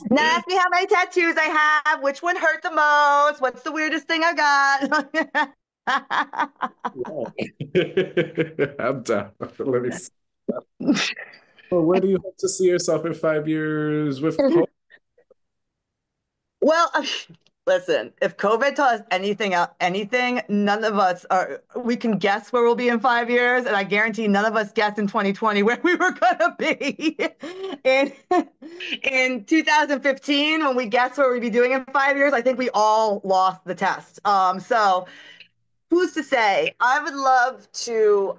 Now ask me how many tattoos I have, which one hurt the most, what's the weirdest thing I got. I'm down. Let me see. Well, where do you hope to see yourself in 5 years with COVID? Well, listen, if COVID taught us anything, none of us we can guess where we'll be in 5 years. And I guarantee none of us guessed in 2020 where we were going to be. In 2015, when we guessed what we'd be doing in 5 years, I think we all lost the test. So who's to say? I would love to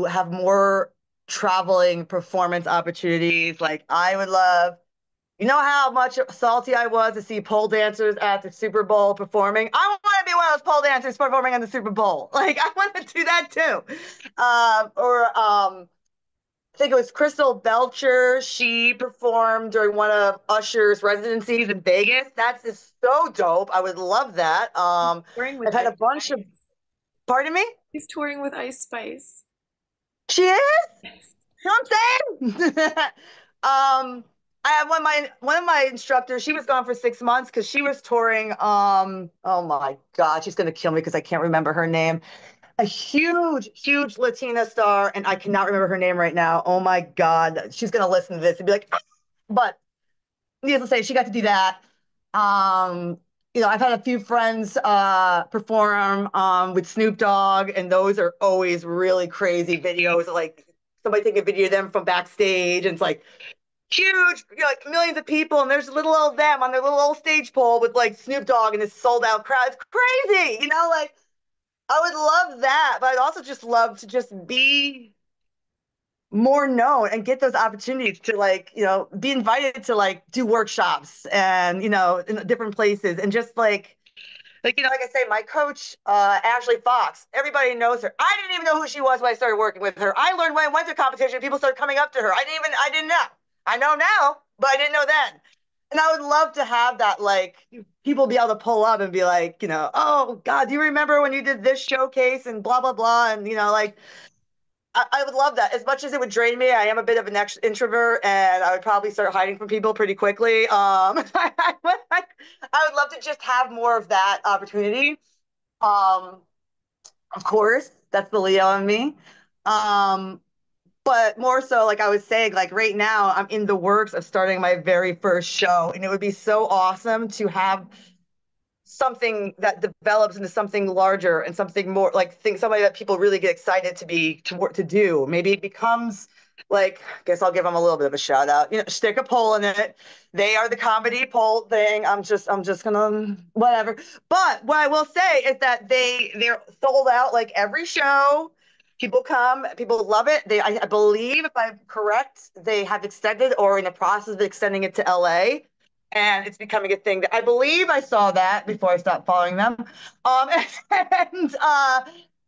have more traveling performance opportunities. Like I would love, how much salty I was to see pole dancers at the Super Bowl performing. I want to be one of those pole dancers performing on the Super Bowl. Like, I want to do that too. I think it was Crystal Belcher. She performed during one of Usher's residencies in Vegas. That's just so dope. I would love that. I've had a bunch of. Pardon me? He's touring with Ice Spice. She is? You know what I'm saying? I have one of my instructors, she was gone for 6 months because she was touring, oh my God, she's gonna kill me because I can't remember her name. A huge, huge Latina star, and I cannot remember her name right now. Oh my God. She's gonna listen to this and be like, ah! But needless to say, she got to do that. I've had a few friends perform with Snoop Dogg, and those are always really crazy videos. Like somebody taking a video of them from backstage, and it's like huge, like millions of people, and there's little old them on their little old stage pole with like Snoop Dogg and this sold out crowd. It's crazy, like I would love that, but I'd also just love to just be more known and get those opportunities to be invited to do workshops and in different places, and just like I say, my coach Ashley Fox, everybody knows her. I didn't even know who she was when I started working with her. I learned when I went to competition, people started coming up to her. I didn't know. I know now, but I didn't know then. And I would love to have that, people be able to pull up and be like, oh God, do you remember when you did this showcase and blah blah blah, and I would love that. As much as it would drain me, I am a bit of an introvert, and I would probably start hiding from people pretty quickly. I would love to just have more of that opportunity. Of course, that's the Leo in me. But more so, like I was saying, like right now, I'm in the works of starting my very first show, and it would be so awesome to have something that develops into something larger and something more somebody that people really get excited to do. Maybe it becomes I guess I'll give them a little bit of a shout out. Stick a pole in it. They are the comedy pole thing. I'm just gonna whatever. But what I will say is that they're sold out like every show. People come, people love it. I believe, if I'm correct, they have extended or in the process of extending it to LA. And it's becoming a thing that I believe I saw that before I stopped following them.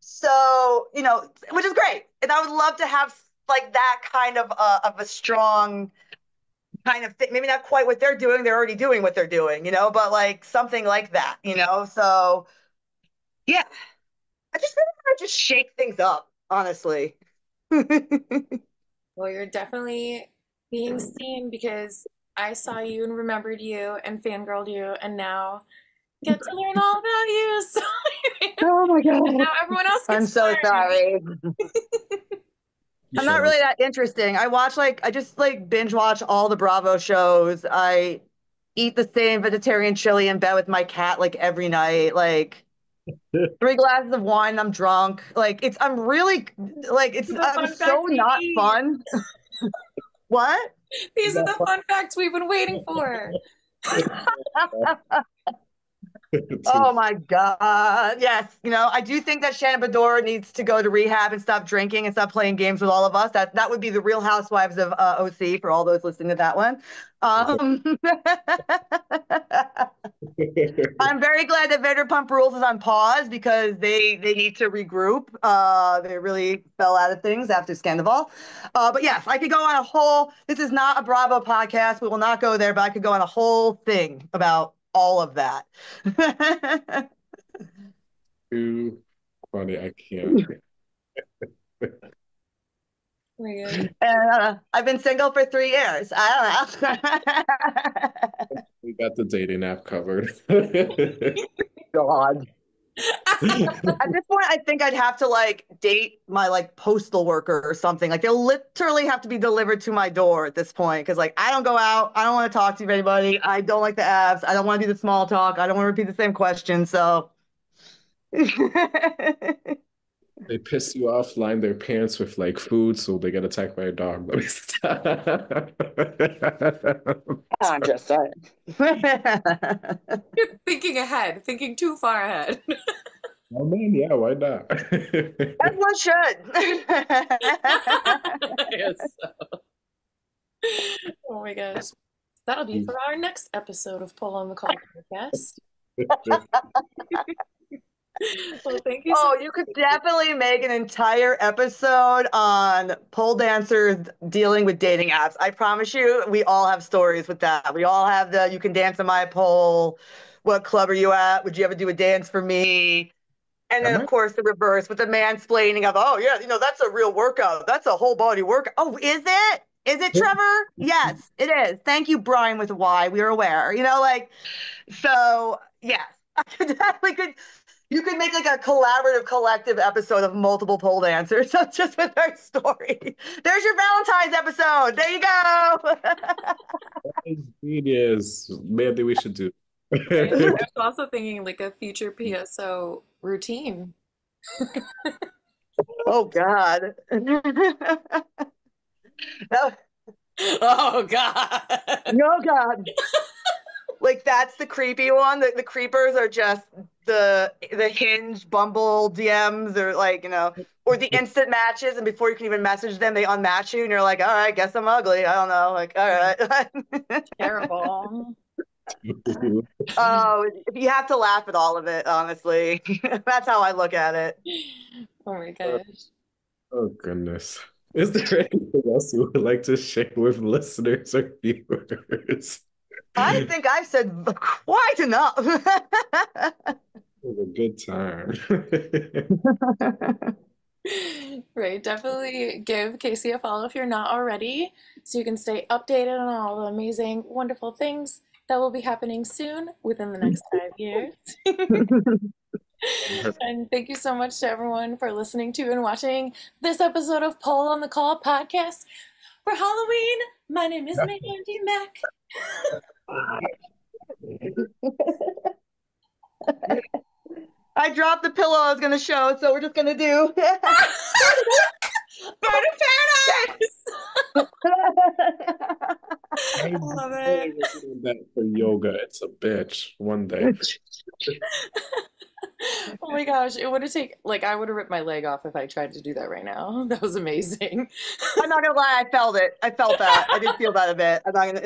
So, which is great. And I would love to have that kind of a strong kind of thing. Maybe not quite what they're doing. They're already doing what they're doing, but something like that, So, yeah, I just really want to just shake things up, honestly. Well, you're definitely being seen because I saw you and remembered you and fangirled you, and now get to learn all about you. So, oh my God. And now everyone else gets I'm so sorry. I'm not Sure. really that interesting. I just binge watch all the Bravo shows. I eat the same vegetarian chili in bed with my cat every night. 3 glasses of wine, I'm drunk. I'm so not fun. What? These are the fun facts we've been waiting for. Oh my God. Yes. I do think that Shannon Bedore needs to go to rehab and stop drinking and stop playing games with all of us. That would be the Real Housewives of OC for all those listening to that one. I'm very glad that Vanderpump Rules is on pause because they need to regroup. They really fell out of things after Scandal. But yes, I could go on this is not a Bravo podcast. We will not go there, but I could go on a whole thing about all of that. Too funny. I can't. And I've been single for 3 years. I don't know. We got the dating app covered. God. At this point, I think I'd have to date my postal worker or something. They'll literally have to be delivered to my door at this point because I don't go out. I don't want to talk to anybody. I don't like the apps. I don't want to do the small talk. I don't want to repeat the same question. So They piss you off, line their pants with food, so they get attacked by a dog. Let me stop. I'm just saying. You're thinking ahead, thinking too far ahead. Oh man, yeah, why not? As one should. Yes. Oh my gosh. That'll be for our next episode of Pull on the Call podcast. Well, thank you so Oh, you could definitely make an entire episode on pole dancers dealing with dating apps. I promise you, we all have stories with that. We all have the you can dance on my pole. What club are you at? Would you ever do a dance for me? And then, Am of I? course, the reverse with the mansplaining of, oh, yeah, that's a real workout. That's a whole body workout. Oh, is it? Is it, Trevor? Yes, it is. Thank you, Brian, with a Y. We are aware. So, yes. I could definitely could. You could make like a collaborative, collective episode of multiple pole dancers just with our story. There's your Valentine's episode. There you go. Genius. Maybe we should do. Right? I was also thinking like a future PSO routine. Oh, God. Oh God. Oh, God. Like that's the creepy one. The creepers are just the Hinge, Bumble DMs, or or the instant matches, and before you can even message them, they unmatch you, and you're like, all right, guess I'm ugly. I don't know, like, all right. Terrible. Oh, you have to laugh at all of it, honestly. That's how I look at it. Oh my gosh. Oh, goodness. Is there anything else you would like to share with listeners or viewers? I think I've said quite enough. It was a good time. Right, definitely give Casey a follow if you're not already, so you can stay updated on all the amazing, wonderful things that will be happening soon within the next 5 years. And thank you so much to everyone for listening to and watching this episode of Pole on the Call podcast. For Halloween, my name is Mændy Mac. I dropped the pillow I was going to show, so we're just going to do. Bird of Paradise! I love it. That for yoga, it's a bitch one day. Oh my gosh, it would have taken, like, I would have ripped my leg off if I tried to do that right now. That was amazing. I'm not gonna lie, I felt it. I felt that. I did feel that a bit. I'm not gonna